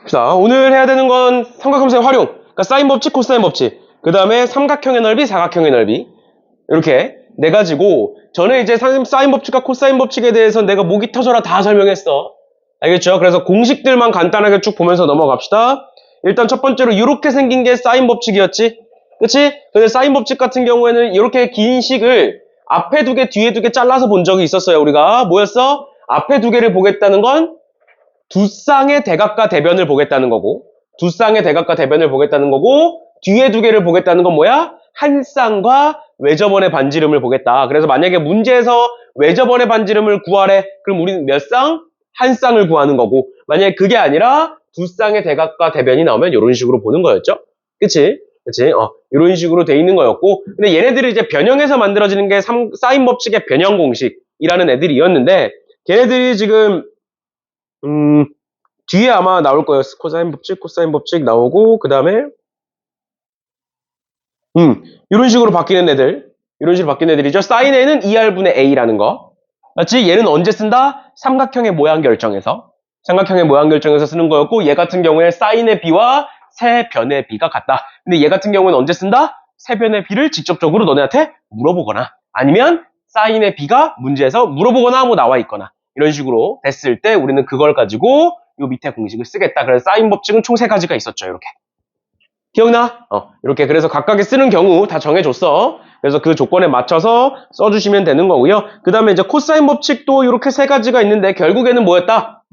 자, 오늘 해야 되는 건 삼각함수의 활용. 그러니까 사인 법칙, 코사인 법칙. 그 다음에 삼각형의 넓이, 사각형의 넓이. 이렇게 내 가지고 전에 이제 사인 법칙과 코사인 법칙에 대해서 내가 목이 터져라 다 설명했어. 알겠죠? 그래서 공식들만 간단하게 쭉 보면서 넘어갑시다. 일단 첫 번째로 이렇게 생긴 게 사인 법칙이었지. 그치? 근데 사인 법칙 같은 경우에는 이렇게 긴 식을 앞에 두 개, 뒤에 두 개 잘라서 본 적이 있었어요. 우리가 뭐였어? 앞에 두 개를 보겠다는 건 두 쌍의 대각과 대변을 보겠다는 거고, 두 쌍의 대각과 대변을 보겠다는 거고, 뒤에 두 개를 보겠다는 건 뭐야? 한 쌍과 외접원의 반지름을 보겠다. 그래서 만약에 문제에서 외접원의 반지름을 구하래. 그럼 우리는 몇 쌍? 한 쌍을 구하는 거고, 만약에 그게 아니라 두 쌍의 대각과 대변이 나오면 이런 식으로 보는 거였죠. 그치? 그치? 이런 식으로 돼 있는 거였고, 근데 얘네들이 이제 변형해서 만들어지는 게 사인 법칙의 변형 공식이라는 애들이었는데, 걔네들이 지금 뒤에 아마 나올 거예요. 코사인 법칙, 코사인 법칙 나오고, 그 다음에, 이런 식으로 바뀌는 애들. 이런 식으로 바뀌는 애들이죠. 사인 A는 2R분의 A라는 거. 맞지? 얘는 언제 쓴다? 삼각형의 모양 결정에서. 삼각형의 모양 결정에서 쓰는 거였고, 얘 같은 경우에 사인의 B와 세변의 B가 같다. 근데 얘 같은 경우는 언제 쓴다? 세변의 B를 직접적으로 너네한테 물어보거나, 아니면 사인의 B가 문제에서 물어보거나 뭐 나와 있거나, 이런 식으로 됐을 때 우리는 그걸 가지고 요 밑에 공식을 쓰겠다. 그래서 사인 법칙은 총 3가지가 있었죠. 이렇게. 기억나? 이렇게. 그래서 각각의 쓰는 경우 다 정해줬어. 그래서 그 조건에 맞춰서 써주시면 되는 거고요. 그 다음에 이제 코사인 법칙도 이렇게 3가지가 있는데 결국에는 뭐였다?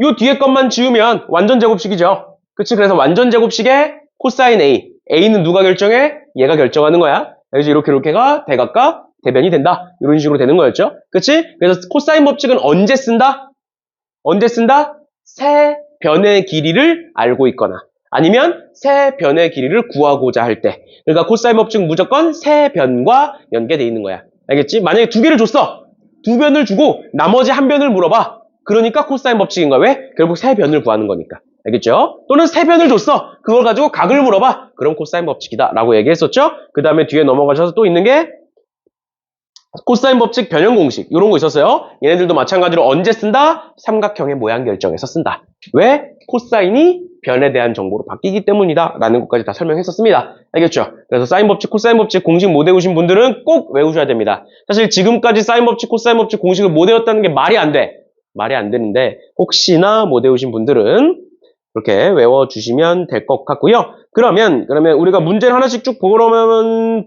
요 뒤에 것만 지우면 완전 제곱식이죠. 그치? 그래서 완전 제곱식의 코사인 A. A는 누가 결정해? 얘가 결정하는 거야. 그래서 이렇게가 대각과 대변이 된다. 이런 식으로 되는 거였죠. 그치? 그래서 코사인 법칙은 언제 쓴다? 언제 쓴다? 세 변의 길이를 알고 있거나 아니면 세 변의 길이를 구하고자 할 때. 그러니까 코사인 법칙은 무조건 세 변과 연계되어 있는 거야. 알겠지? 만약에 2개를 줬어. 2변을 주고 나머지 1변을 물어봐. 그러니까 코사인 법칙인 거야. 왜? 결국 세 변을 구하는 거니까. 알겠죠? 또는 세 변을 줬어. 그걸 가지고 각을 물어봐. 그럼 코사인 법칙이다. 라고 얘기했었죠? 그 다음에 뒤에 넘어가셔서 또 있는 게 코사인 법칙 변형 공식 이런 거 있었어요. 얘네들도 마찬가지로 언제 쓴다? 삼각형의 모양 결정에서 쓴다. 왜? 코사인이 변에 대한 정보로 바뀌기 때문이다 라는 것까지 다 설명했었습니다. 알겠죠? 그래서 사인 법칙, 코사인 법칙 공식 못 외우신 분들은 꼭 외우셔야 됩니다. 사실 지금까지 사인 법칙, 코사인 법칙 공식을 못 외웠다는 게 말이 안 돼. 말이 안 되는데 혹시나 못 외우신 분들은 이렇게 외워주시면 될 것 같고요. 그러면 우리가 문제를 하나씩 쭉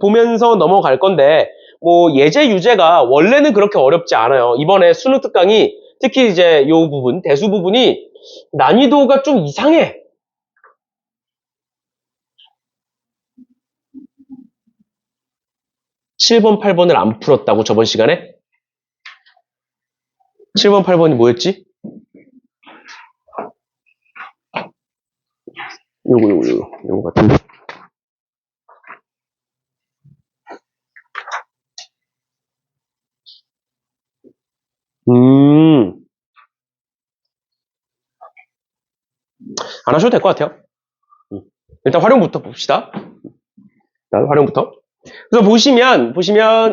보면서 넘어갈 건데 뭐 예제 유제가 원래는 그렇게 어렵지 않아요. 이번에 수능 특강이 특히 이제 요 부분 대수 부분이 난이도가 좀 이상해. 7번, 8번을 안 풀었다고 저번 시간에? 7번, 8번이 뭐였지? 요거 같은데. 안 하셔도 될 것 같아요. 일단 활용부터 봅시다. 일단 활용부터. 그래서 보시면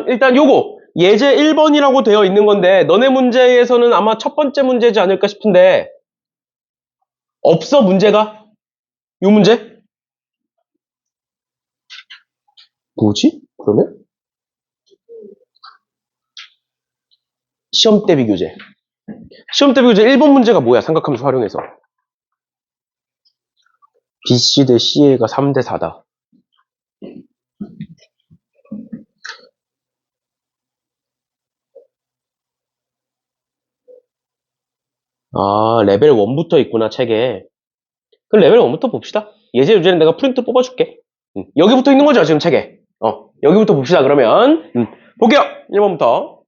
일단 요거 예제 1번이라고 되어 있는 건데 너네 문제에서는 아마 첫 번째 문제지 않을까 싶은데 없어 문제가? 요 문제? 뭐지? 그러면? 시험 대비 교재. 시험 대비 교재 1번 문제가 뭐야? 삼각함수 활용해서. BC 대 CA가 3대 4다. 아, 레벨 1부터 있구나, 책에. 그럼 레벨 1부터 봅시다. 예제 유제는 내가 프린트 뽑아줄게. 여기 붙어 있는 거죠, 지금 책에. 여기부터 봅시다, 그러면. 볼게요. 1번부터.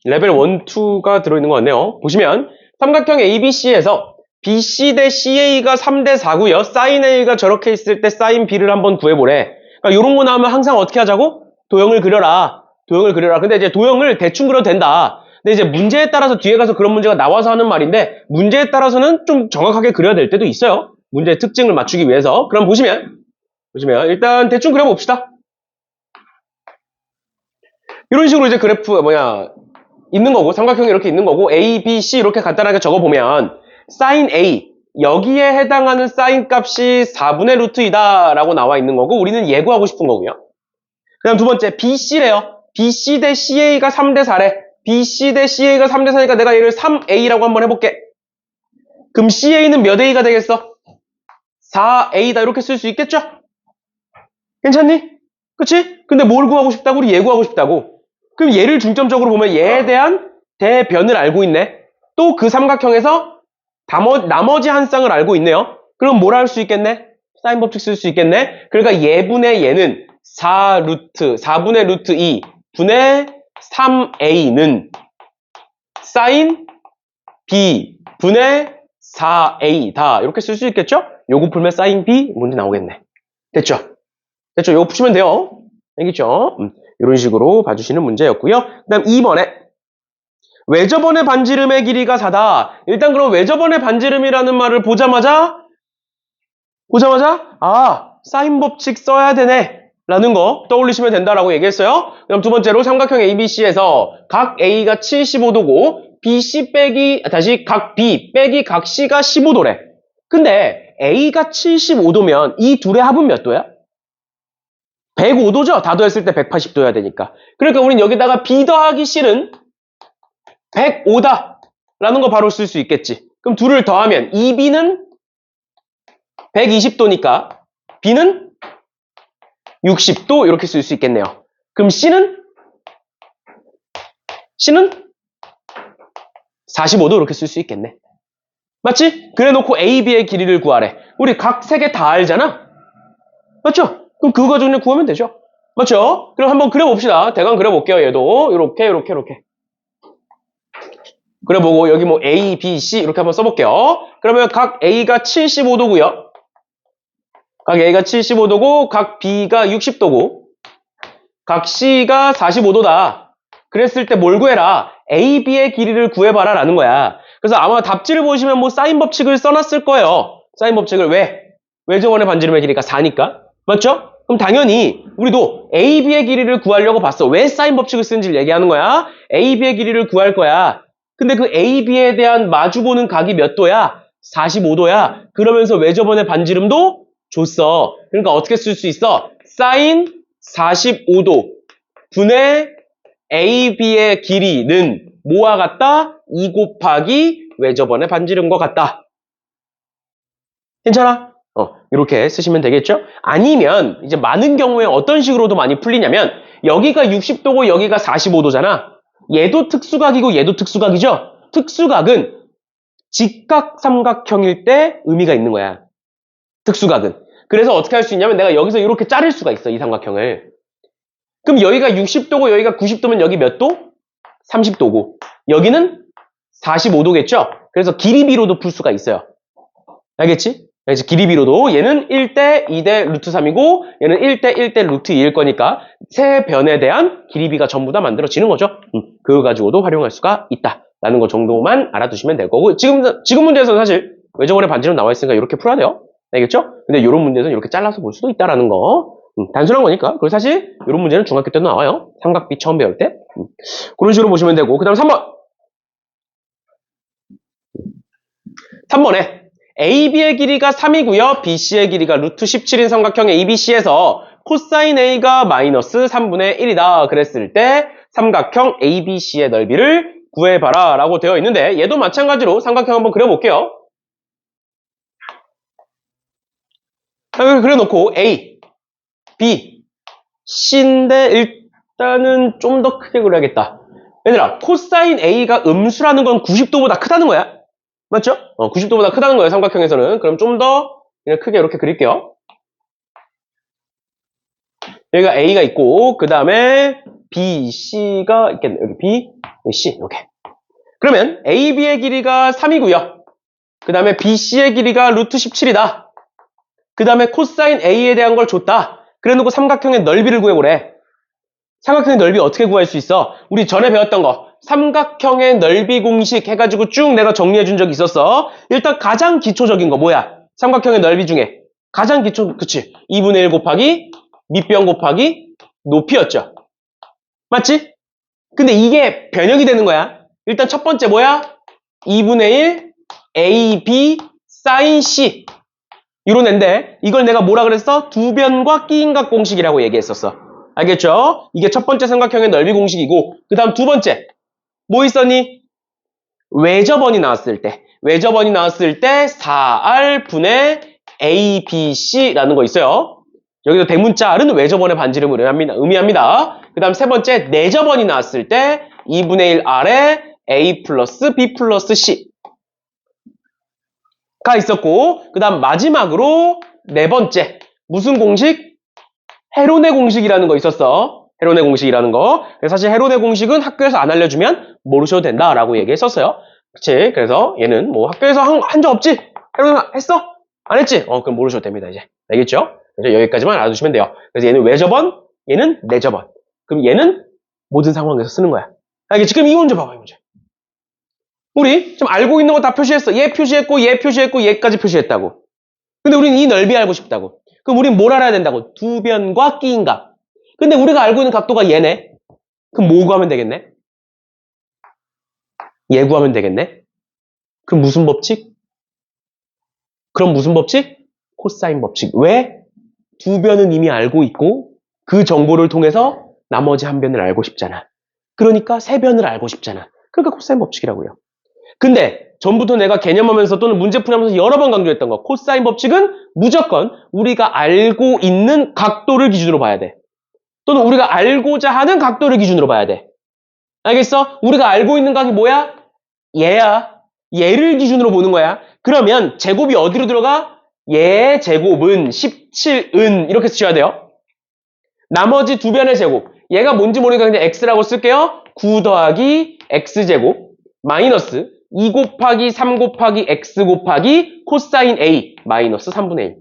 레벨 1, 2가 들어있는 것 같네요. 보시면, 삼각형 ABC에서 BC 대 CA가 3대 4고요. 사인 A가 저렇게 있을 때 사인 B를 한번 구해보래. 그러니까 이런 거 나오면 항상 어떻게 하자고? 도형을 그려라. 도형을 그려라. 근데 이제 도형을 대충 그려도 된다. 근데 이제 문제에 따라서 뒤에 가서 그런 문제가 나와서 하는 말인데 문제에 따라서는 좀 정확하게 그려야 될 때도 있어요. 문제의 특징을 맞추기 위해서. 그럼 보시면 일단 대충 그려봅시다. 이런 식으로 이제 그래프 있는 거고 삼각형이 이렇게 있는 거고 A, B, C 이렇게 간단하게 적어보면 사인 A 여기에 해당하는 사인 값이 4분의 루트 2다 라고 나와 있는 거고 우리는 예고하고 싶은 거고요. 그 다음 두 번째 BC래요. BC 대 CA가 3대 4래. BC 대 CA가 3대 4니까 내가 얘를 3A라고 한번 해볼게. 그럼 CA는 몇 A가 되겠어? 4A다 이렇게 쓸 수 있겠죠? 괜찮니? 그치? 근데 뭘 구하고 싶다고? 우리 얘 구하고 싶다고. 그럼 얘를 중점적으로 보면 얘에 대한 대변을 알고 있네. 또 그 삼각형에서 나머지 한 쌍을 알고 있네요. 그럼 뭐라 할 수 있겠네? 사인 법칙 쓸 수 있겠네. 그러니까 얘분의 얘는 4분의 루트 2 분의 3A는 사인 B 분의 4A다. 이렇게 쓸 수 있겠죠? 요거 풀면 사인 B 문제 나오겠네. 됐죠? 됐죠? 요거 푸시면 돼요. 알겠죠? 이런 식으로 봐주시는 문제였고요. 그 다음 2번에 외접원의 반지름의 길이가 4다. 일단 그럼 외접원의 반지름이라는 말을 보자마자 사인 법칙 써야 되네 라는 거 떠올리시면 된다라고 얘기했어요. 그럼 두 번째로 삼각형 ABC에서 각 A가 75도고 각 B 빼기 각 C가 15도래. 근데 A가 75도면 이 둘의 합은 몇 도야? 105도죠? 다 더했을 때 180도여야 되니까. 그러니까 우린 여기다가 B 더하기 C는 105다 라는 거 바로 쓸 수 있겠지. 그럼 둘을 더하면 2B는 120도니까 B는 60도 이렇게 쓸 수 있겠네요. 그럼 C는 45도 이렇게 쓸 수 있겠네. 맞지? 그래 놓고 A, B의 길이를 구하래. 우리 각 세 개 다 알잖아? 맞죠? 그럼 그거 가지고 그냥 구하면 되죠. 맞죠? 그럼 한번 그려봅시다. 대강 그려볼게요. 얘도 이렇게 그려보고 여기 뭐 A, B, C 이렇게 한번 써볼게요. 그러면 각 A가 75도고요. 각 A가 75도고 각 B가 60도고 각 C가 45도다. 그랬을 때 뭘 구해라? A, B의 길이를 구해봐라 라는 거야. 그래서 아마 답지를 보시면 뭐 사인 법칙을 써놨을 거예요. 사인 법칙을 왜? 외접원의 반지름의 길이가 4니까. 맞죠? 그럼 당연히 우리도 A, B의 길이를 구하려고 봤어. 왜 사인 법칙을 쓰는지를 얘기하는 거야. A, B의 길이를 구할 거야. 근데 그 A, B에 대한 마주보는 각이 몇 도야? 45도야. 그러면서 외접원의 반지름도 줬어. 그러니까 어떻게 쓸 수 있어? 사인 45도 분의 A, B의 길이는 뭐와 같다? 2 곱하기 외접원의 반지름과 같다. 괜찮아? 이렇게 쓰시면 되겠죠? 아니면 이제 많은 경우에 어떤 식으로도 많이 풀리냐면 여기가 60도고 여기가 45도잖아. 얘도 특수각이고 얘도 특수각이죠? 특수각은 직각삼각형일 때 의미가 있는 거야. 특수각은. 그래서 어떻게 할 수 있냐면 내가 여기서 이렇게 자를 수가 있어. 이 삼각형을. 그럼 여기가 60도고 여기가 90도면 여기 몇 도? 30도고 여기는 45도겠죠? 그래서 길이비로도 풀 수가 있어요. 알겠지? 그래서 길이비로도 얘는 1대 2대 루트 3이고 얘는 1대 1대 루트 2일 거니까 세 변에 대한 길이비가 전부 다 만들어지는 거죠. 그거 가지고도 활용할 수가 있다라는 거 정도만 알아두시면 될 거고 지금 문제에서는 사실 외접원의 반지름 나와 있으니까 이렇게 풀어야 돼요. 알겠죠? 근데 이런 문제에서는 이렇게 잘라서 볼 수도 있다라는 거 단순한 거니까. 그리고 사실 이런 문제는 중학교 때도 나와요. 삼각비 처음 배울 때. 그런 식으로 보시면 되고 그 다음 3번에 AB의 길이가 3이고요. BC의 길이가 루트 17인 삼각형 ABC에서 코사인 A가 마이너스 3분의 1이다. 그랬을 때 삼각형 ABC의 넓이를 구해봐라 라고 되어 있는데 얘도 마찬가지로 삼각형 한번 그려볼게요. 그려놓고 A, B, C인데 일단은 좀 더 크게 그려야겠다. 얘들아, 코사인 A가 음수라는 건 90도보다 크다는 거야. 맞죠? 90도보다 크다는 거예요, 삼각형에서는. 그럼 좀 더 그냥 크게 이렇게 그릴게요. 여기가 A가 있고, 그 다음에 B, C가 있겠네. 여기 B, 여기 C, 이렇게. 그러면 AB의 길이가 3이고요. 그 다음에 BC의 길이가 루트 17이다. 그 다음에 코사인 A에 대한 걸 줬다. 그래 놓고 삼각형의 넓이를 구해보래. 삼각형의 넓이 어떻게 구할 수 있어? 우리 전에 배웠던 거. 삼각형의 넓이 공식 해가지고 쭉 내가 정리해준 적이 있었어. 일단 가장 기초적인 거 뭐야? 삼각형의 넓이 중에 가장 기초, 그치? 2분의 1 곱하기 밑변 곱하기 높이였죠. 맞지? 근데 이게 변형이 되는 거야. 일단 첫 번째 뭐야? 2분의 1 AB 사인 C 이런 애인데 이걸 내가 뭐라 그랬어? 두변과 끼인각 공식이라고 얘기했었어. 알겠죠? 이게 첫 번째 삼각형의 넓이 공식이고 그 다음 두 번째 뭐 있었니? 외접원이 나왔을 때 4R 분의 ABC라는 거 있어요. 여기서 대문자 R은 외접원의 반지름을 의미합니다. 그 다음 세 번째 내접원이 나왔을 때 2분의 1R에 A 플러스 B 플러스 C가 있었고 그 다음 마지막으로 네 번째 무슨 공식? 헤론의 공식이라는 거 있었어. 헤론의 공식이라는 거. 사실 헤론의 공식은 학교에서 안 알려주면 모르셔도 된다라고 얘기했었어요. 그치? 그래서 얘는 뭐 학교에서 한 적 없지? 헤론 했어? 안 했지? 그럼 모르셔도 됩니다, 이제. 알겠죠? 그래서 여기까지만 알아두시면 돼요. 그래서 얘는 외접원, 얘는 내접원. 그럼 얘는 모든 상황에서 쓰는 거야. 알겠지? 그럼 이 문제 봐봐, 이 문제. 우리 지금 알고 있는 거 다 표시했어. 얘 표시했고, 얘 표시했고, 얘까지 표시했다고. 근데 우리는 이 넓이 알고 싶다고. 그럼 우린 뭘 알아야 된다고? 두변과 끼인각. 근데 우리가 알고 있는 각도가 얘네. 그럼 뭐 구하면 되겠네? 얘 구하면 되겠네? 그럼 무슨 법칙? 그럼 무슨 법칙? 코사인 법칙. 왜? 두 변은 이미 알고 있고 그 정보를 통해서 나머지 한 변을 알고 싶잖아. 그러니까 세 변을 알고 싶잖아. 그러니까 코사인 법칙이라고요. 근데 전부터 내가 개념하면서 또는 문제 풀이하면서 여러 번 강조했던 거 코사인 법칙은 무조건 우리가 알고 있는 각도를 기준으로 봐야 돼. 또는 우리가 알고자 하는 각도를 기준으로 봐야 돼. 알겠어? 우리가 알고 있는 각이 뭐야? 얘야. 얘를 기준으로 보는 거야. 그러면 제곱이 어디로 들어가? 얘 제곱은 17은 이렇게 쓰셔야 돼요. 나머지 두 변의 제곱. 얘가 뭔지 모르니까 그냥 x라고 쓸게요. 9 더하기 x제곱 마이너스 2 곱하기 3 곱하기 x 곱하기 코사인 a 마이너스 3분의 1.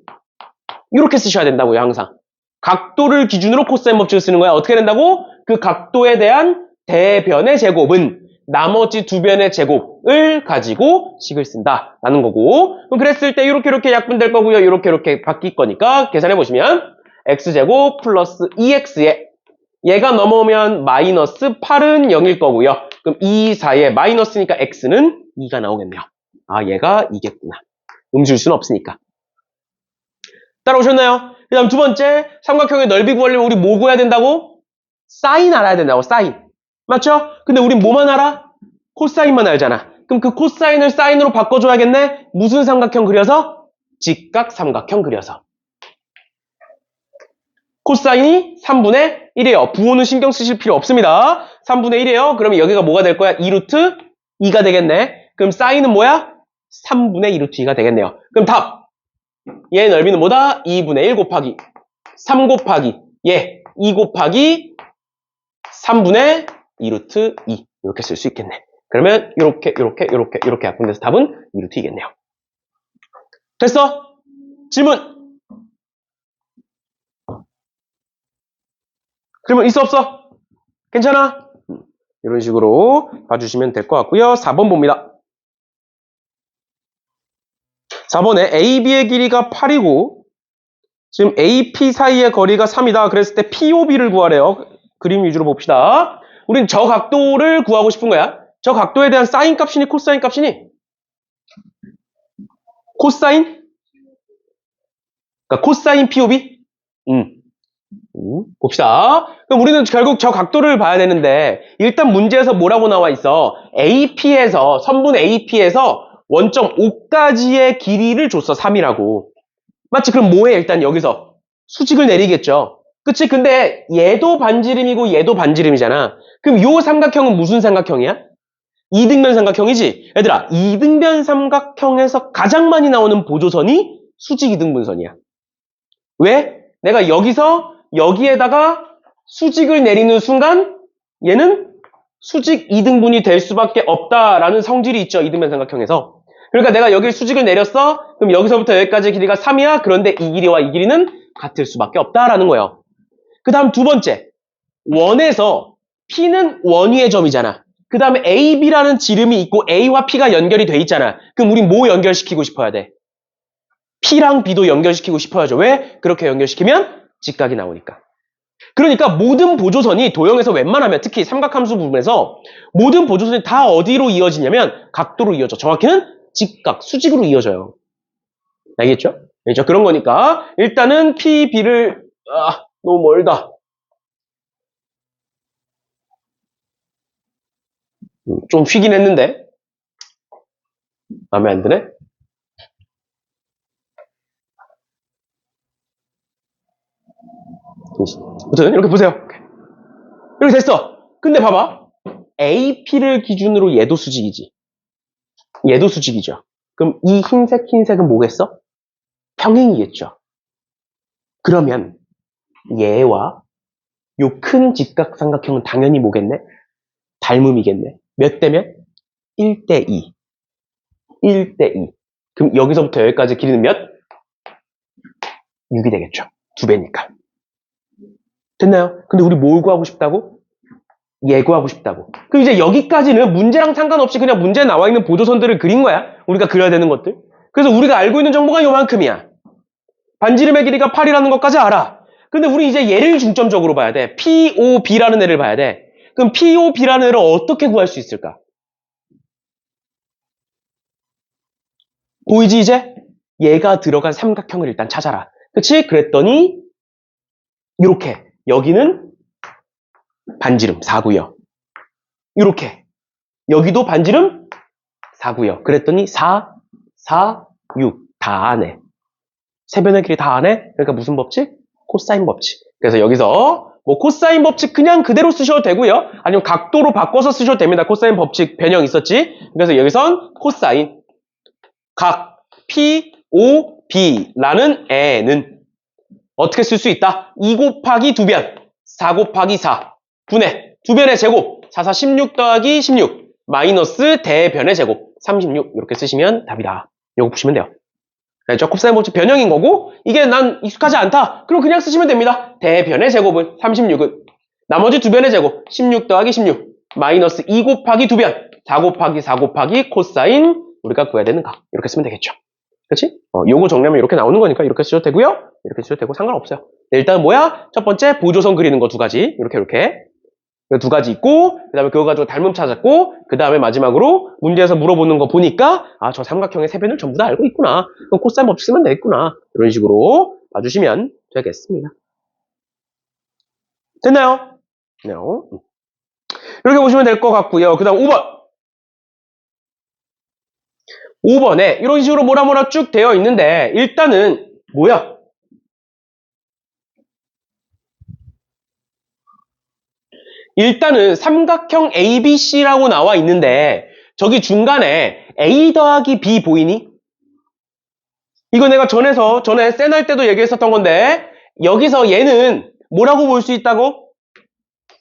이렇게 쓰셔야 된다고요, 항상. 각도를 기준으로 코사인 법칙을 쓰는 거야. 어떻게 된다고? 그 각도에 대한 대변의 제곱은 나머지 두 변의 제곱을 가지고 식을 쓴다라는 거고. 그럼 그랬을 때 이렇게 약분될 거고요. 이렇게 바뀔 거니까 계산해 보시면 x제곱 플러스 2x에 얘가 넘어오면 마이너스 8은 0일 거고요. 그럼 2, 4에 마이너스니까 x는 2가 나오겠네요. 아, 얘가 2겠구나. 음수일 수는 없으니까. 따라오셨나요? 그 다음 두 번째, 삼각형의 넓이 구하려면 우리 뭐 구해야 된다고? 사인 알아야 된다고, 사인. 맞죠? 근데 우린 뭐만 알아? 코사인만 알잖아. 그럼 그 코사인을 사인으로 바꿔줘야겠네? 무슨 삼각형 그려서? 직각 삼각형 그려서. 코사인이 3분의 1이에요. 부호는 신경 쓰실 필요 없습니다. 3분의 1이에요. 그러면 여기가 뭐가 될 거야? 2루트 2가 되겠네. 그럼 사인은 뭐야? 3분의 2루트 2가 되겠네요. 그럼 답! 얘의 넓이는 뭐다? 2분의 1 곱하기 3 곱하기 2 곱하기 3분의 2루트 2 이렇게 쓸 수 있겠네. 그러면 이렇게 약분돼서 답은 2루트 2겠네요. 됐어? 질문! 질문 있어 없어? 괜찮아? 이런 식으로 봐주시면 될 것 같고요. 4번 봅니다. 4번에 AB의 길이가 8이고 지금 AP 사이의 거리가 3이다. 그랬을 때 POB를 구하래요. 그림 위주로 봅시다. 우린 저 각도를 구하고 싶은 거야. 저 각도에 대한 사인 값이니 코사인 값이니? 코사인? 그러니까 코사인 POB? 봅시다. 그럼 우리는 결국 저 각도를 봐야 되는데 일단 문제에서 뭐라고 나와 있어? AP에서 선분 AP에서 원점 O까지의 길이를 줬어. 3이라고. 맞지? 그럼 뭐해? 일단 여기서 수직을 내리겠죠. 그치? 근데 얘도 반지름이고 얘도 반지름이잖아. 그럼 요 삼각형은 무슨 삼각형이야? 이등변 삼각형이지? 얘들아, 이등변 삼각형에서 가장 많이 나오는 보조선이 수직 이등분선이야. 왜? 내가 여기서 여기에다가 수직을 내리는 순간 얘는 수직 이등분이 될 수밖에 없다라는 성질이 있죠. 이등변 삼각형에서. 그러니까 내가 여기를 수직을 내렸어. 그럼 여기서부터 여기까지 길이가 3이야. 그런데 이 길이와 이 길이는 같을 수밖에 없다라는 거예요. 그 다음 두 번째. 원에서 P는 원위의 점이잖아. 그 다음에 AB라는 지름이 있고 A와 P가 연결이 돼 있잖아. 그럼 우린 뭐 연결시키고 싶어야 돼? P랑 B도 연결시키고 싶어야죠. 왜? 그렇게 연결시키면 직각이 나오니까. 그러니까 모든 보조선이 도형에서 웬만하면 특히 삼각함수 부분에서 모든 보조선이 다 어디로 이어지냐면 각도로 이어져. 정확히는 직각, 수직으로 이어져요. 알겠죠? 알겠죠? 그런 거니까 일단은 P, B를 너무 멀다. 좀 휘긴 했는데 마음에 안 드네. 아무튼 이렇게 보세요. 이렇게 됐어. 근데 봐봐. AP를 기준으로 얘도 수직이지. 얘도 수직이죠. 그럼 이 흰색은 뭐겠어? 평행이겠죠. 그러면 얘와 요 큰 직각삼각형은 당연히 뭐겠네? 닮음이겠네. 몇 대면? 1대2. 1대2. 그럼 여기서부터 여기까지 길이는 몇? 6이 되겠죠. 2배니까. 됐나요? 근데 우리 뭘 구하고 싶다고? 얘 구하고 싶다고. 그럼 이제 여기까지는 문제랑 상관없이 그냥 문제에 나와 있는 보조선들을 그린 거야. 우리가 그려야 되는 것들. 그래서 우리가 알고 있는 정보가 요만큼이야. 반지름의 길이가 8이라는 것까지 알아. 근데 우리 이제 얘를 중점적으로 봐야 돼. POB라는 애를 봐야 돼. 그럼 POB라는 애를 어떻게 구할 수 있을까? 보이지 이제? 얘가 들어간 삼각형을 일단 찾아라. 그치? 그랬더니 이렇게 여기는 반지름 4고요. 이렇게 여기도 반지름 4고요. 그랬더니 4, 4, 6 다 아네. 세변의 길이 다 아네? 그러니까 무슨 법칙? 코사인 법칙. 그래서 여기서 뭐 코사인 법칙 그냥 그대로 쓰셔도 되고요. 아니면 각도로 바꿔서 쓰셔도 됩니다. 코사인 법칙 변형 있었지? 그래서 여기선 코사인 각 POB라는 애는 어떻게 쓸 수 있다? 2 곱하기 2변 4 곱하기 4 분의 2변의 제곱 4, 4, 16 더하기 16 마이너스 대변의 제곱 36 이렇게 쓰시면 답이다. 이거 보시면 돼요. 그렇죠? 코사인 법칙 변형인 거고 이게 난 익숙하지 않다. 그럼 그냥 쓰시면 됩니다. 대변의 제곱은 36은 나머지 2변의 제곱 16 더하기 16 마이너스 2 곱하기 2변 4 곱하기 4 곱하기 코사인 우리가 구해야 되는 각 이렇게 쓰면 되겠죠. 그렇지? 요거 정리하면 이렇게 나오는 거니까 이렇게 쓰셔도 되고요. 이렇게 쓰셔도 되고 상관없어요. 일단 뭐야? 첫 번째 보조선 그리는 거 2가지 이렇게 2가지 있고 그 다음에 그거 가지고 닮음 찾았고 그 다음에 마지막으로 문제에서 물어보는 거 보니까 저 삼각형의 세변을 전부 다 알고 있구나. 그럼 코사인 법칙 쓰면 되겠구나. 이런 식으로 봐주시면 되겠습니다. 됐나요? 네. 이렇게 보시면 될 것 같고요. 그 다음 5번. 5번에 이런 식으로 뭐라 쭉 되어 있는데 일단은 뭐야? 일단은 삼각형 ABC라고 나와 있는데 저기 중간에 A 더하기 B 보이니? 이거 내가 전에 쌤 할 때도 얘기했었던 건데 여기서 얘는 뭐라고 볼 수 있다고?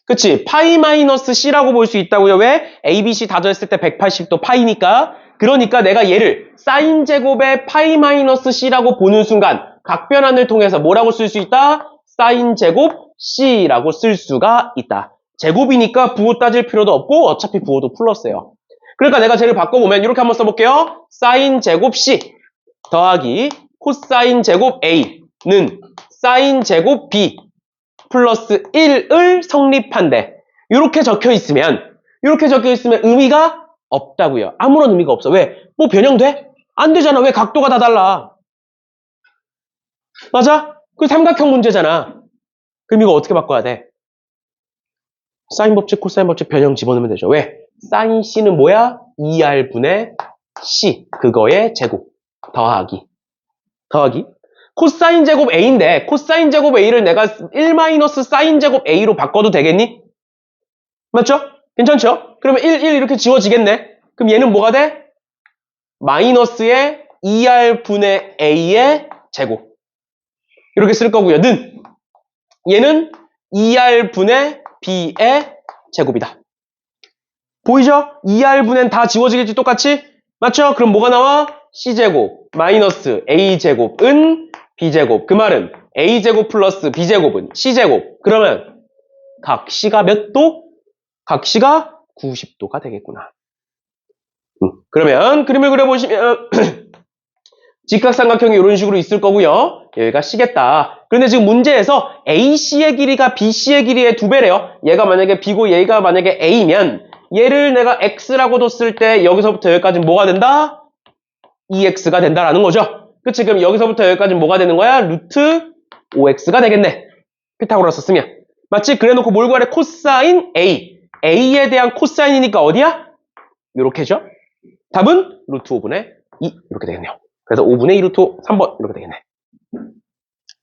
그치? 파이 마이너스 C라고 볼 수 있다고요. 왜? ABC 다 더했을 때 180도 파이니까. 그러니까 내가 얘를 사인 제곱의 파이 마이너스 C라고 보는 순간 각변환을 통해서 뭐라고 쓸 수 있다? 사인 제곱 C라고 쓸 수가 있다. 제곱이니까 부호 따질 필요도 없고 어차피 부호도 플러스예요. 그러니까 내가 쟤를 바꿔보면 이렇게 한번 써볼게요. 사인 제곱 C 더하기 코사인 제곱 A는 사인 제곱 B 플러스 1을 성립한대. 이렇게 적혀 있으면 의미가 없다고요. 아무런 의미가 없어. 왜? 뭐 변형돼? 안 되잖아. 왜? 각도가 다 달라. 맞아? 그 삼각형 문제잖아. 그럼 이거 어떻게 바꿔야 돼? 사인 법칙, 코사인 법칙 변형 집어넣으면 되죠. 왜? 사인 C는 뭐야? 2R분의 C. 그거의 제곱. 더하기. 코사인 제곱 A인데 코사인 제곱 A를 내가 1 사인 제곱 A로 바꿔도 되겠니? 맞죠? 괜찮죠? 그러면 1 이렇게 지워지겠네. 그럼 얘는 뭐가 돼? 마이너스의 2R분의 A의 제곱. 이렇게 쓸 거고요. 얘는 2R분의 B의 제곱이다. 보이죠? 2R분의 다 지워지겠지 똑같이? 맞죠? 그럼 뭐가 나와? C제곱 마이너스 A제곱은 B제곱. 그 말은 A제곱 플러스 B제곱은 C제곱. 그러면 각 C가 몇 도? 각 C가 90도가 되겠구나. 그러면 그림을 그려보시면 직각삼각형이 이런 식으로 있을 거고요. 여기가 C겠다. 그런데 지금 문제에서 AC의 길이가 BC의 길이의 2배래요. 얘가 만약에 B고 얘가 만약에 A면 얘를 내가 X라고 뒀을 때 여기서부터 여기까지 뭐가 된다? EX가 된다라는 거죠. 그치? 그럼 여기서부터 여기까지는 뭐가 되는 거야? 루트 5x가 되겠네. 피타고라스 쓰면. 맞지? 그래 놓고 뭘 구하래? 코사인 A. A에 대한 코사인이니까 어디야? 요렇게죠? 답은 루트 5분의 2 이렇게 되겠네요. 그래서 5분의 2 루트 5, 3번 이렇게 되겠네.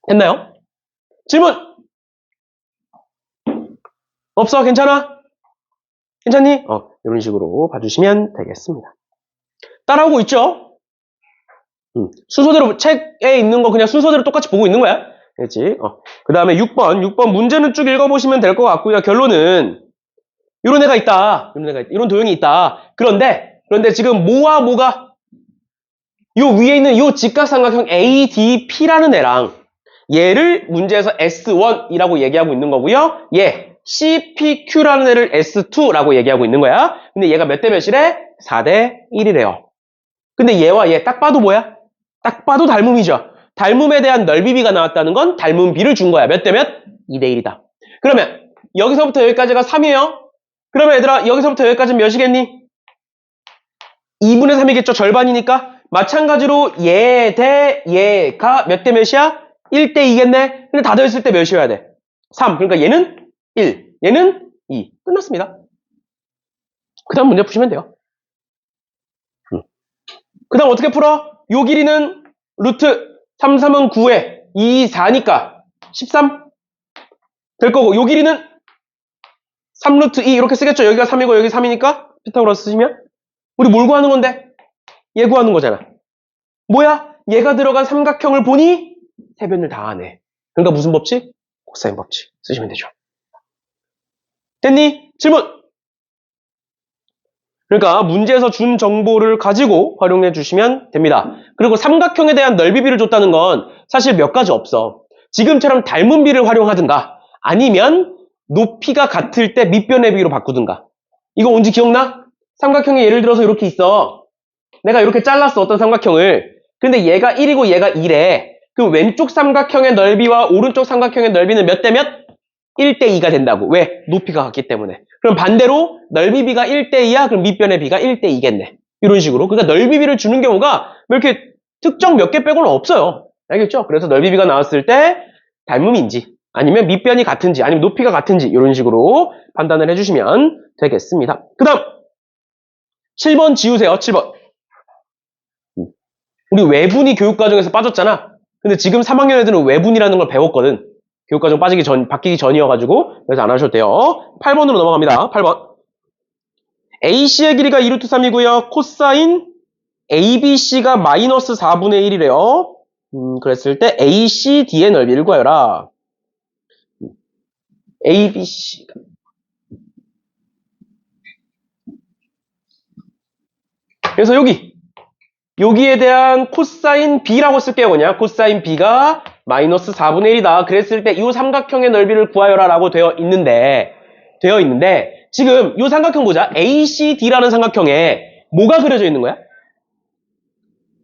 됐나요? 질문! 없어? 괜찮아? 괜찮니? 이런 식으로 봐주시면 되겠습니다. 따라오고 있죠? 순서대로 책에 있는 거 그냥 순서대로 똑같이 보고 있는 거야. 그렇지? 그 다음에 6번 문제는 쭉 읽어보시면 될 것 같고요. 결론은 이런 애가 있다. 이런 도형이 있다. 그런데 지금 뭐와 뭐가 요 위에 있는 요 직각삼각형 ADP라는 애랑 얘를 문제에서 S1이라고 얘기하고 있는 거고요. 얘 CPQ라는 애를 S2라고 얘기하고 있는 거야. 근데 얘가 몇 대 몇이래? 4대 1이래요. 근데 얘와 얘 딱 봐도 뭐야? 딱 봐도 닮음이죠. 닮음에 대한 넓이비가 나왔다는 건 닮음비를 준 거야. 몇 대 몇? 2대 1이다. 그러면 여기서부터 여기까지가 3이에요. 그러면 얘들아 여기서부터 여기까지는 몇이겠니? 2분의 3이겠죠. 절반이니까. 마찬가지로 얘 대 얘가 몇 대 몇이야? 1대 2겠네. 근데 다 더했을 때 몇이어야 돼? 3. 그러니까 얘는 1, 얘는 2. 끝났습니다. 그 다음 문제 푸시면 돼요. 그 다음 어떻게 풀어? 요 길이는 루트 3, 3은 9에 2, 4니까 13 될 거고 요 길이는 3루트 2 이렇게 쓰겠죠. 여기가 3이고 여기 3이니까 피타고라스 쓰시면 우리 뭘 구하는 건데? 얘 구하는 거잖아. 뭐야? 얘가 들어간 삼각형을 보니 세변을 다 하네. 그러니까 무슨 법칙? 코사인 법칙 쓰시면 되죠. 됐니? 질문! 그러니까 문제에서 준 정보를 가지고 활용해 주시면 됩니다. 그리고 삼각형에 대한 넓이비를 줬다는 건 사실 몇 가지 없어. 지금처럼 닮은 비를 활용하든가 아니면 높이가 같을 때 밑변의 비로 바꾸든가. 이거 뭔지 기억나? 삼각형이 예를 들어서 이렇게 있어. 내가 이렇게 잘랐어. 어떤 삼각형을. 근데 얘가 1이고 얘가 2래. 그 왼쪽 삼각형의 넓이와 오른쪽 삼각형의 넓이는 몇 대 몇? 1대 2가 된다고. 왜? 높이가 같기 때문에. 그럼 반대로 넓이비가 1대 2야? 그럼 밑변의 비가 1대 2겠네. 이런 식으로. 그러니까 넓이비를 주는 경우가 뭐 이렇게 특정 몇 개 빼고는 없어요. 알겠죠? 그래서 넓이비가 나왔을 때 닮음인지 아니면 밑변이 같은지 아니면 높이가 같은지 이런 식으로 판단을 해주시면 되겠습니다. 그 다음 7번 지우세요. 7번. 우리 외분이 교육과정에서 빠졌잖아. 근데 지금 3학년 애들은 외분이라는 걸 배웠거든. 교육과정 바뀌기 전이어가지고 그래서 안 하셔도 돼요. 8번으로 넘어갑니다. 8번. AC의 길이가 2루트 3이고요. 코사인 ABC가 마이너스 4분의 1이래요. 그랬을 때 ACD의 넓이를 구하여라. ABC. 그래서 여기에 대한 코사인 B라고 쓸게요. 그냥 코사인 B가 마이너스 4분의 1이다. 그랬을 때 이 삼각형의 넓이를 구하여라 라고 되어 있는데 지금 이 삼각형 보자. ACD라는 삼각형에 뭐가 그려져 있는 거야?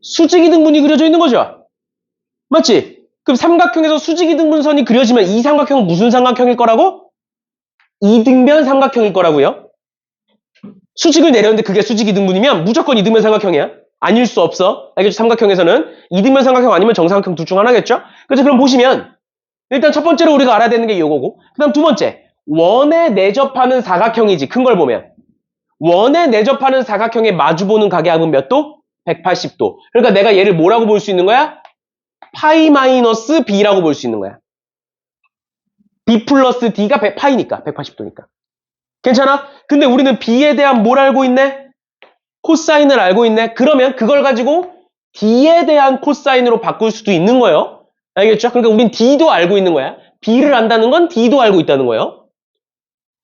수직이등분이 그려져 있는 거죠. 맞지? 그럼 삼각형에서 수직이등분선이 그려지면 이 삼각형은 무슨 삼각형일 거라고? 이등변 삼각형일 거라고요. 수직을 내렸는데 그게 수직이등분이면 무조건 이등변 삼각형이야. 아닐 수 없어. 알겠죠? 삼각형에서는 이등변 삼각형 아니면 정삼각형 둘 중 하나겠죠? 그래서 그럼 보시면 일단 첫 번째로 우리가 알아야 되는 게 이거고 그 다음 두 번째 원에 내접하는 사각형이지. 큰 걸 보면 원에 내접하는 사각형에 마주보는 각의 몇 도? 180도. 그러니까 내가 얘를 뭐라고 볼 수 있는 거야? 파이 마이너스 B라고 볼 수 있는 거야. B 플러스 D가 파이니까 180도니까. 괜찮아? 근데 우리는 B에 대한 뭘 알고 있네? 코사인을 알고 있네. 그러면 그걸 가지고 D에 대한 코사인으로 바꿀 수도 있는 거예요. 알겠죠? 그러니까 우린 D도 알고 있는 거야. B를 안다는 건 D도 알고 있다는 거예요.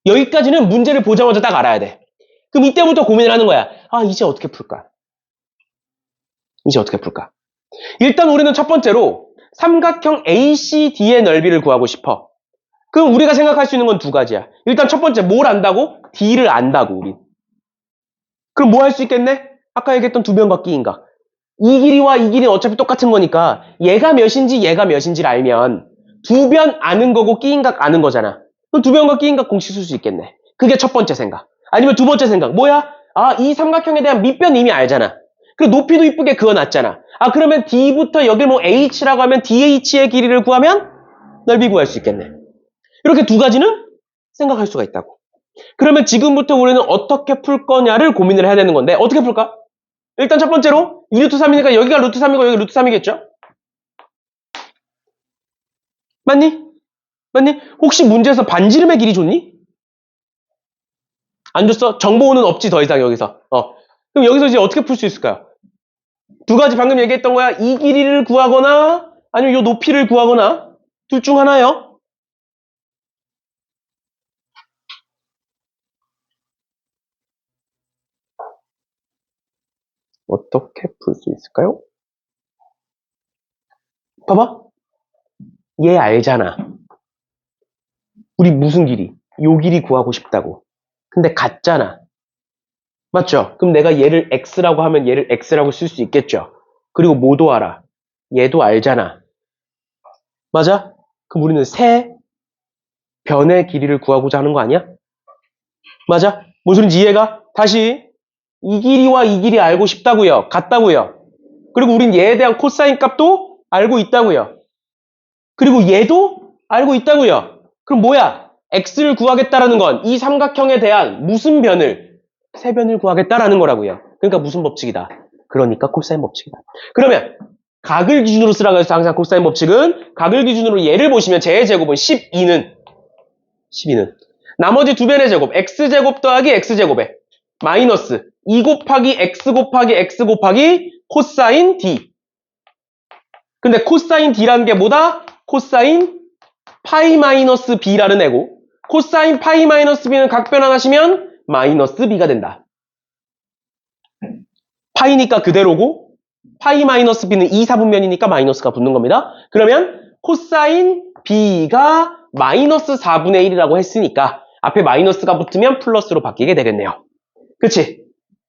여기까지는 문제를 보자마자 딱 알아야 돼. 그럼 이때부터 고민을 하는 거야. 이제 어떻게 풀까? 일단 우리는 첫 번째로 삼각형 ACD의 넓이를 구하고 싶어. 그럼 우리가 생각할 수 있는 건 두 가지야. 일단 첫 번째 뭘 안다고? D를 안다고 우리. 그럼 뭐 할 수 있겠네? 아까 얘기했던 두 변 바뀌 인각. 이 길이와 이 길이는 어차피 똑같은 거니까 얘가 몇인지를 알면 두 변 아는 거고 끼인각 아는 거잖아. 그럼 두 변과 끼인각 공식 쓸 수 있겠네. 그게 첫 번째 생각. 아니면 두 번째 생각. 뭐야? 이 삼각형에 대한 밑변 이미 알잖아. 그리고 높이도 이쁘게 그어놨잖아. 아, 그러면 D부터 여길 뭐 H라고 하면 DH의 길이를 구하면 넓이 구할 수 있겠네. 이렇게 두 가지는 생각할 수가 있다고. 그러면 지금부터 우리는 어떻게 풀 거냐를 고민을 해야 되는 건데, 어떻게 풀까? 일단 첫 번째로 2루트 3이니까 여기가 루트 3이고 여기가 루트 3이겠죠? 맞니? 맞니? 혹시 문제에서 반지름의 길이 줬니? 안 줬어? 정보는 없지 더 이상 여기서. 그럼 여기서 이제 어떻게 풀 수 있을까요? 두 가지 방금 얘기했던 거야. 이 길이를 구하거나 아니면 이 높이를 구하거나 둘 중 하나요. 어떻게 풀 수 있을까요? 봐봐. 얘 알잖아. 우리 무슨 길이? 요 길이 구하고 싶다고. 근데 같잖아. 맞죠? 그럼 내가 얘를 x라고 하면 얘를 x라고 쓸 수 있겠죠? 그리고 뭐도 알아. 얘도 알잖아. 맞아? 그럼 우리는 세 변의 길이를 구하고자 하는 거 아니야? 맞아? 무슨 소린지 이해가? 다시 이 길이와 이 길이 알고 싶다고요. 같다고요. 그리고 우린 얘에 대한 코사인 값도 알고 있다고요. 그리고 얘도 알고 있다고요. 그럼 뭐야? x를 구하겠다라는 건 이 삼각형에 대한 무슨 변을? 세 변을 구하겠다라는 거라고요. 그러니까 무슨 법칙이다? 그러니까 코사인 법칙이다. 그러면 각을 기준으로 쓰라고 해서 항상 코사인 법칙은 각을 기준으로 얘를 보시면 제곱은 12는 나머지 두 변의 제곱 x제곱 더하기 x제곱에 마이너스 2 곱하기 x 곱하기 x 곱하기 코사인 d. 근데 코사인 d라는 게 뭐다? 코사인 파이 마이너스 b라는 애고 코사인 파이 마이너스 b는 각변환하시면 마이너스 b가 된다. 파이니까 그대로고 파이 마이너스 b는 2, 4분면이니까 마이너스가 붙는 겁니다. 그러면 코사인 b가 마이너스 4분의 1이라고 했으니까 앞에 마이너스가 붙으면 플러스로 바뀌게 되겠네요. 그치?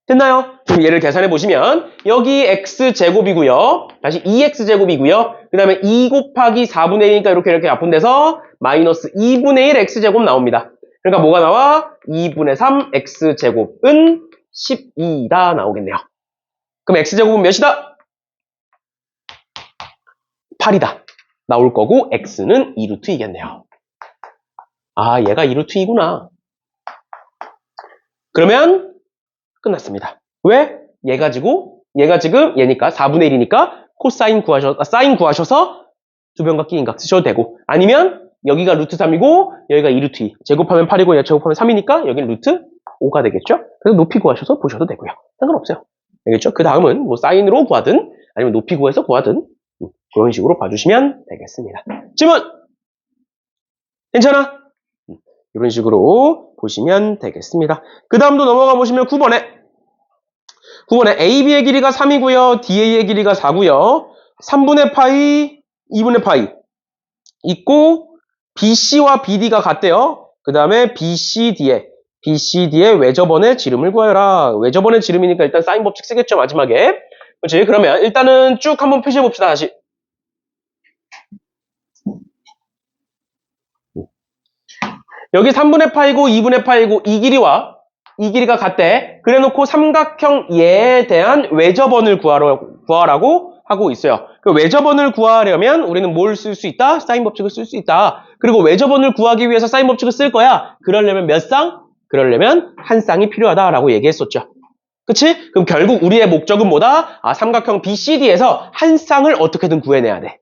됐나요? 그럼 얘를 계산해 보시면 여기 x제곱이고요. 다시 2x제곱이고요. 그 다음에 2 곱하기 4분의 1이니까 이렇게 아픈데서 마이너스 2분의 1 x제곱 나옵니다. 그러니까 뭐가 나와? 2분의 3 x제곱은 12다 나오겠네요. 그럼 x제곱은 몇이다? 8이다. 나올 거고 x는 2루트이겠네요. 아, 얘가 2루트이구나. 그러면 끝났습니다. 왜? 얘가 지금 얘니까 4분의 1이니까 사인 구하셔서 두 변과 끼인각 쓰셔도 되고 아니면 여기가 루트 3이고 여기가 2루트 2 제곱하면 8이고 얘 제곱하면 3이니까 여기는 루트 5가 되겠죠? 그래서 높이 구하셔서 보셔도 되고요. 상관없어요. 알겠죠? 그 다음은 뭐 사인으로 구하든 아니면 높이 구해서 구하든 그런 식으로 봐주시면 되겠습니다. 질문! 괜찮아? 이런 식으로 보시면 되겠습니다. 그 다음도 넘어가 보시면 9번에 AB의 길이가 3이고요. DA의 길이가 4고요. 3분의 파이, 2분의 파이 있고 BC와 BD가 같대요. 그 다음에 BCD의 외접원의 지름을 구하여라. 외접원의 지름이니까 일단 사인 법칙 쓰겠죠, 마지막에. 그렇지? 그러면 일단은 쭉 한번 표시해 봅시다, 다시. 여기 3분의 파이고 2분의 파이고 이 길이가 같대. 그래놓고 삼각형 얘에 대한 외접원을 구하라고 하고 있어요. 그 외접원을 구하려면 우리는 뭘 쓸 수 있다? 사인 법칙을 쓸 수 있다. 그리고 외접원을 구하기 위해서 사인 법칙을 쓸 거야. 그러려면 몇 쌍? 그러려면 한 쌍이 필요하다라고 얘기했었죠. 그치? 그럼 결국 우리의 목적은 뭐다? 삼각형 BCD에서 한 쌍을 어떻게든 구해내야 돼.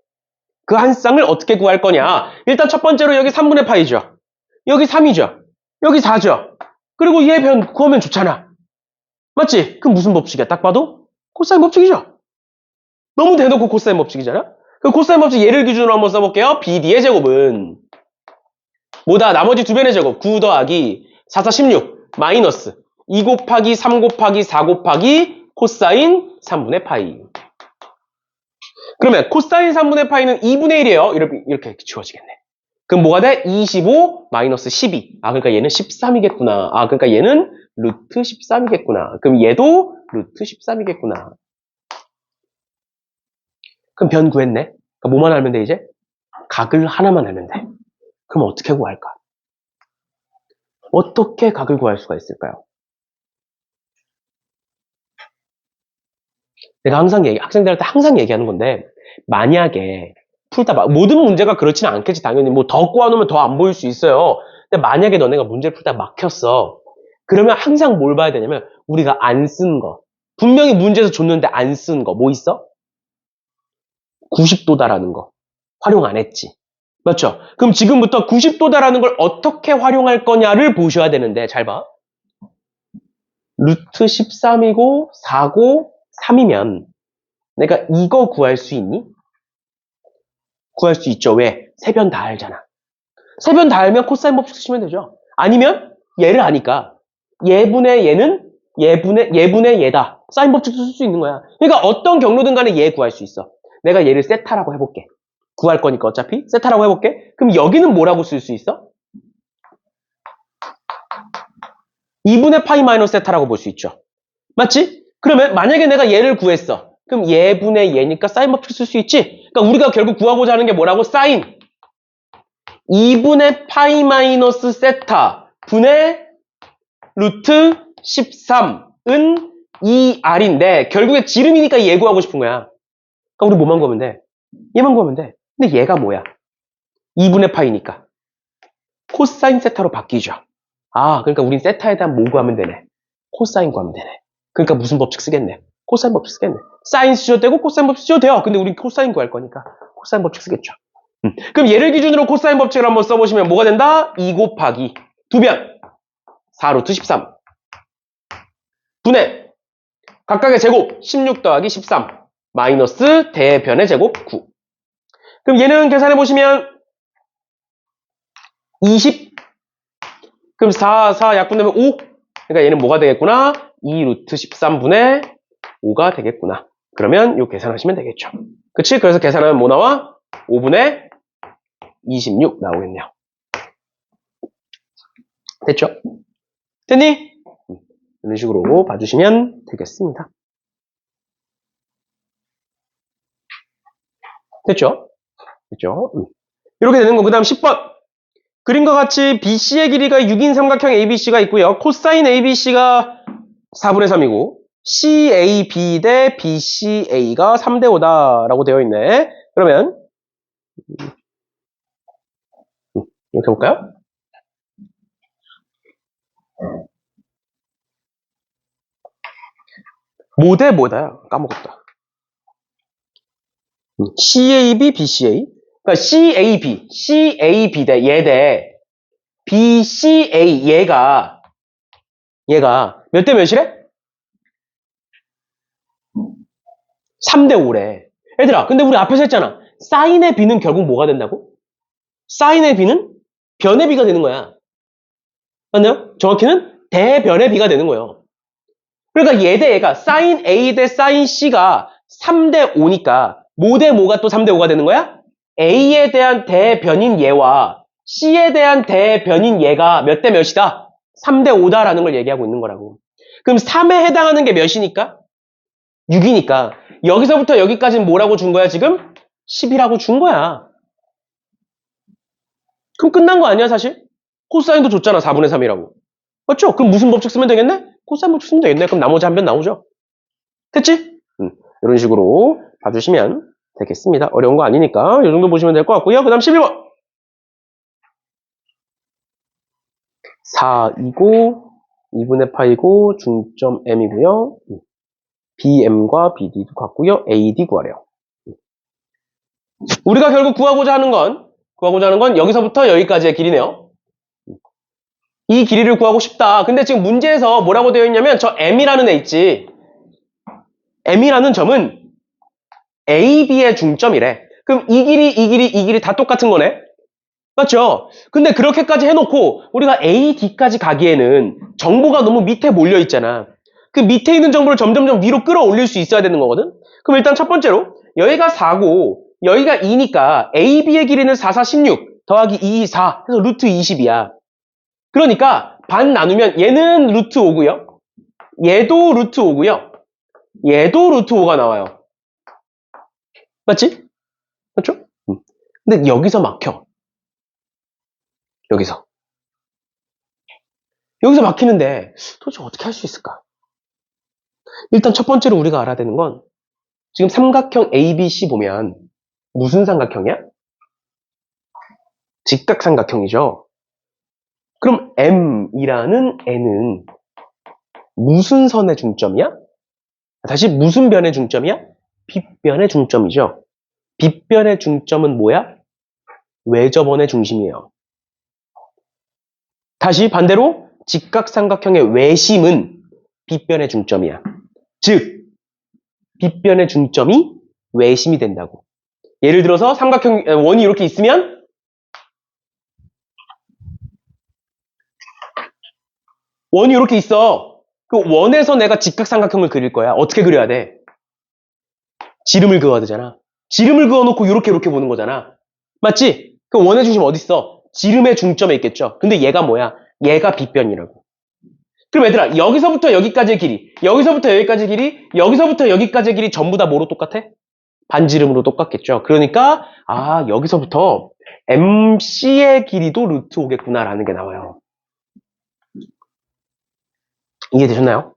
그 한 쌍을 어떻게 구할 거냐? 일단 첫 번째로 여기 3분의 파이죠. 여기 3이죠. 여기 4죠. 그리고 얘 변 구하면 좋잖아. 맞지? 그럼 무슨 법칙이야? 딱 봐도 코사인 법칙이죠. 너무 대놓고 코사인 법칙이잖아. 그 코사인 법칙 예를 기준으로 한번 써볼게요. BD의 제곱은 뭐다? 나머지 두 변의 제곱 9 더하기 4, 4, 16 마이너스 2 곱하기 3 곱하기 4 곱하기 코사인 3분의 파이. 그러면 코사인 3분의 파이는 2분의 1이에요. 이렇게 지워지겠네. 그럼 뭐가 돼? 25 마이너스 12. 그러니까 얘는 13이겠구나. 그러니까 얘는 루트 13이겠구나. 그럼 얘도 루트 13이겠구나. 그럼 변 구했네. 그러니까 뭐만 알면 돼, 이제? 각을 하나만 알면 돼. 그럼 어떻게 구할까? 어떻게 각을 구할 수가 있을까요? 내가 항상 학생들한테 항상 얘기하는 건데, 만약에 모든 문제가 그렇지는 않겠지, 당연히. 뭐 더 꼬아놓으면 더 안 보일 수 있어요. 근데 만약에 너네가 문제를 풀다 막혔어. 그러면 항상 뭘 봐야 되냐면, 우리가 안 쓴 거. 분명히 문제에서 줬는데 안 쓴 거. 뭐 있어? 90도다라는 거. 활용 안 했지. 맞죠? 그럼 지금부터 90도다라는 걸 어떻게 활용할 거냐를 보셔야 되는데, 잘 봐. 루트 13이고 4고 3이면 내가 이거 구할 수 있니? 구할 수 있죠. 왜? 세변 다 알잖아. 세변 다 알면 코사인 법칙 쓰시면 되죠. 아니면 얘를 아니까 얘분의 얘는 얘분의 얘다. 사인 법칙도 쓸 수 있는 거야. 그러니까 어떤 경로든 간에 얘 구할 수 있어. 내가 얘를 세타라고 해볼게. 구할 거니까 어차피 세타라고 해볼게. 그럼 여기는 뭐라고 쓸 수 있어? 2분의 파이 마이너스 세타라고 볼 수 있죠. 맞지? 그러면 만약에 내가 얘를 구했어. 그럼 얘분의 얘니까 사인 법칙 쓸 수 있지? 그러니까 우리가 결국 구하고자 하는 게 뭐라고? 사인 2분의 파이 마이너스 세타 분의 루트 13은 2r인데 결국에 지름이니까 얘 구하고 싶은 거야. 그러니까 우리 뭐만 구하면 돼? 얘만 구하면 돼. 근데 얘가 뭐야? 2분의 파이니까 코사인 세타로 바뀌죠. 아, 그러니까 우린 세타에 대한 뭐 구하면 되네? 코사인 구하면 되네. 그러니까 무슨 법칙 쓰겠네? 코사인 법칙 쓰겠네. 사인 쓰셔도 되고 코사인 법칙 쓰셔도 돼요. 근데 우린 코사인 구할 거니까 코사인 법칙 쓰겠죠. 그럼 얘를 기준으로 코사인 법칙을 한번 써보시면 뭐가 된다? 2 곱하기 2변 4루트 13 분의 각각의 제곱 16 더하기 13 마이너스 대변의 제곱 9. 그럼 얘는 계산해보시면 20. 그럼 4 약분되면 5. 그러니까 얘는 뭐가 되겠구나? 2루트 13분의 5가 되겠구나. 그러면 요 계산하시면 되겠죠. 그치? 그래서 계산하면 뭐 나와? 5분의 26 나오겠네요. 됐죠? 됐니? 이런 식으로 봐주시면 되겠습니다. 됐죠? 됐죠? 이렇게 되는 거. 그 다음 10번. 그림과 같이 BC의 길이가 6인 삼각형 ABC가 있고요. 코사인 ABC가 4분의 3이고 CAB 대 BCA가 3대 5다라고 되어 있네. 그러면 이렇게 볼까요? 뭐 대 뭐다야? 까먹었다. CAB, BCA. 그러니까 CAB 대 얘 대 BCA 얘가 몇 대 몇이래? 3대 5래. 얘들아, 근데 우리 앞에서 했잖아. 사인의 B는 결국 뭐가 된다고? 사인의 B는 변의 B가 되는 거야. 맞나요? 정확히는 대변의 B가 되는 거예요. 그러니까 얘 대 얘가 사인 A 대 사인 C가 3대 5니까 뭐 대 뭐가 또 3대 5가 되는 거야? A에 대한 대변인 얘와 C에 대한 대변인 얘가 몇 대 몇이다? 3대 5다라는 걸 얘기하고 있는 거라고. 그럼 3에 해당하는 게 몇이니까? 6이니까 여기서부터 여기까지는 뭐라고 준 거야 지금? 10이라고 준 거야. 그럼 끝난 거 아니야 사실? 코사인도 줬잖아 4분의 3이라고. 맞죠? 그럼 무슨 법칙 쓰면 되겠네? 코사인 법칙 쓰면 되겠네. 그럼 나머지 한 변 나오죠. 됐지? 이런 식으로 봐주시면 되겠습니다. 어려운 거 아니니까 이 정도 보시면 될 것 같고요. 그 다음 11번 4이고 2분의 파이고 중점 m이고요. BM과 BD도 같고요. AD 구하래요. 우리가 결국 구하고자 하는 건 여기서부터 여기까지의 길이네요. 이 길이를 구하고 싶다. 근데 지금 문제에서 뭐라고 되어 있냐면 저 M이라는 애 있지. M이라는 점은 AB의 중점이래. 그럼 이 길이 다 똑같은 거네. 맞죠? 근데 그렇게까지 해놓고 우리가 AD까지 가기에는 정보가 너무 밑에 몰려 있잖아. 그 밑에 있는 정보를 점점점 위로 끌어올릴 수 있어야 되는 거거든. 그럼 일단 첫 번째로 여기가 4고 여기가 2니까 AB의 길이는 4, 4, 16 더하기 2, 4 해서 루트 20이야. 그러니까 반 나누면 얘는 루트 5고요. 얘도 루트 5고요. 얘도 루트 5가 나와요. 맞지? 맞죠? 근데 여기서 막혀. 여기서 막히는데 도대체 어떻게 할 수 있을까? 일단 첫 번째로 우리가 알아야 되는 건 지금 삼각형 ABC 보면 무슨 삼각형이야? 직각삼각형이죠. 그럼 M이라는 N은 무슨 선의 중점이야? 다시 무슨 변의 중점이야? 빗변의 중점이죠. 빗변의 중점은 뭐야? 외접원의 중심이에요. 다시 반대로 직각삼각형의 외심은 빗변의 중점이야. 즉, 빗변의 중점이 외심이 된다고. 예를 들어서 삼각형 원이 이렇게 있으면 원이 이렇게 있어. 그 원에서 내가 직각삼각형을 그릴 거야. 어떻게 그려야 돼? 지름을 그어야 되잖아. 지름을 그어놓고 이렇게 보는 거잖아. 맞지? 그 원의 중심 어디 있어? 지름의 중점에 있겠죠. 근데 얘가 뭐야? 얘가 빗변이라고. 그럼 얘들아, 여기서부터 여기까지의 길이, 여기서부터 여기까지의 길이, 여기서부터 여기까지의 길이 전부 다 뭐로 똑같아? 반지름으로 똑같겠죠. 그러니까 여기서부터 MC의 길이도 루트 5겠구나라는 게 나와요. 이해되셨나요?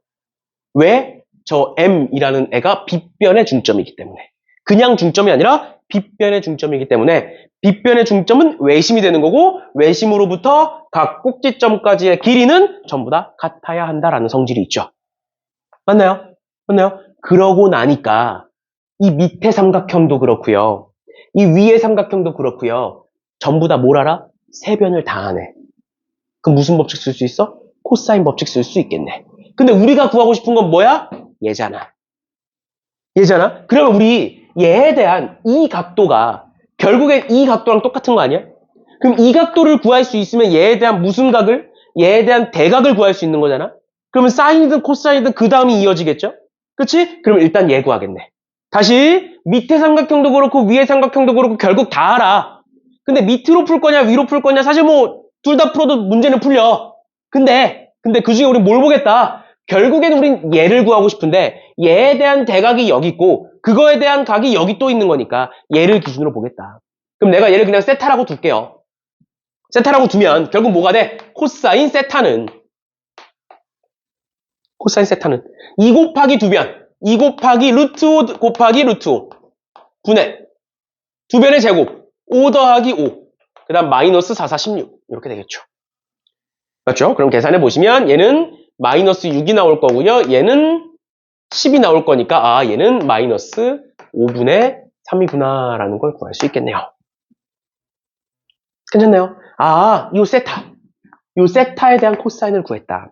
왜? 저 M이라는 애가 빗변의 중점이기 때문에. 그냥 중점이 아니라 빗변의 중점이기 때문에 빗변의 중점은 외심이 되는 거고 외심으로부터 각 꼭지점까지의 길이는 전부 다 같아야 한다라는 성질이 있죠. 맞나요? 맞나요? 그러고 나니까 이 밑에 삼각형도 그렇고요. 이 위에 삼각형도 그렇고요. 전부 다 뭘 알아? 세변을 다 하네. 그럼 무슨 법칙 쓸 수 있어? 코사인 법칙 쓸 수 있겠네. 근데 우리가 구하고 싶은 건 뭐야? 얘잖아. 얘잖아? 그러면 우리 얘에 대한 이 각도가 결국엔 이 각도랑 똑같은 거 아니야? 그럼 이 각도를 구할 수 있으면 얘에 대한 무슨 각을? 얘에 대한 대각을 구할 수 있는 거잖아? 그러면 사인이든 코사인이든 그 다음이 이어지겠죠? 그치? 그럼 일단 얘 구하겠네. 다시 밑에 삼각형도 그렇고 위에 삼각형도 그렇고 결국 다 알아. 근데 밑으로 풀 거냐 위로 풀 거냐 사실 뭐 둘 다 풀어도 문제는 풀려. 근데 그 중에 우린 뭘 보겠다? 결국엔 우린 얘를 구하고 싶은데 얘에 대한 대각이 여기 있고 그거에 대한 각이 여기 또 있는 거니까 얘를 기준으로 보겠다. 그럼 내가 얘를 그냥 세타라고 둘게요. 세타라고 두면 결국 뭐가 돼? 코사인 세타는 2 곱하기 2변 2 곱하기 루트 5 곱하기 루트 5 분의 2변의 제곱 5 더하기 5 그 다음 마이너스 4, 4, 16 이렇게 되겠죠. 맞죠? 그럼 계산해 보시면 얘는 마이너스 6이 나올 거고요. 얘는 10이 나올 거니까 얘는 마이너스 5분의 3이구나 라는 걸 구할 수 있겠네요. 괜찮나요? 요 세타에 대한 코사인을 구했다.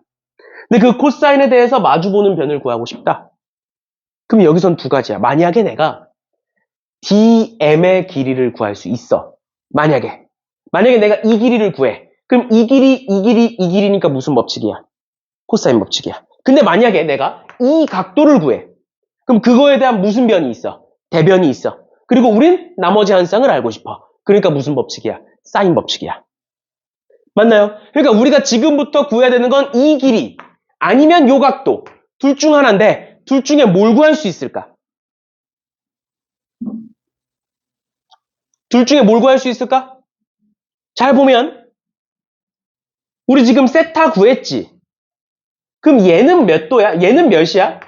근데 그 코사인에 대해서 마주보는 변을 구하고 싶다. 그럼 여기선 두 가지야. 만약에 내가 DM의 길이를 구할 수 있어. 만약에 내가 이 길이를 구해. 그럼 이 길이니까 무슨 법칙이야? 코사인 법칙이야. 근데 만약에 내가 이 각도를 구해. 그럼 그거에 대한 무슨 변이 있어? 대변이 있어. 그리고 우린 나머지 한 쌍을 알고 싶어. 그러니까 무슨 법칙이야? 사인 법칙이야. 맞나요? 그러니까 우리가 지금부터 구해야 되는 건 이 길이 아니면 요 각도 둘 중 하나인데 둘 중에 뭘 구할 수 있을까? 둘 중에 뭘 구할 수 있을까? 잘 보면 우리 지금 세타 구했지? 그럼 얘는 몇 도야? 얘는 몇이야?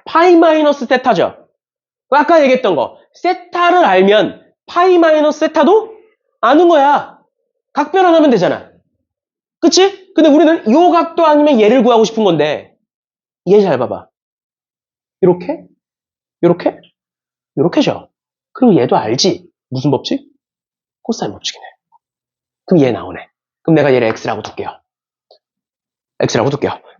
파이 마이너스 세타죠? 아까 얘기했던 거 세타를 알면 파이 마이너스 세타도 아는 거야. 각변 안 하면 되잖아. 그치? 근데 우리는 요 각도 아니면 얘를 구하고 싶은 건데 얘 잘 봐봐. 이렇게? 이렇게? 이렇게죠. 그럼 얘도 알지? 무슨 법칙? 코사인 법칙이네. 그럼 얘 나오네. 그럼 내가 얘를 x라고 둘게요.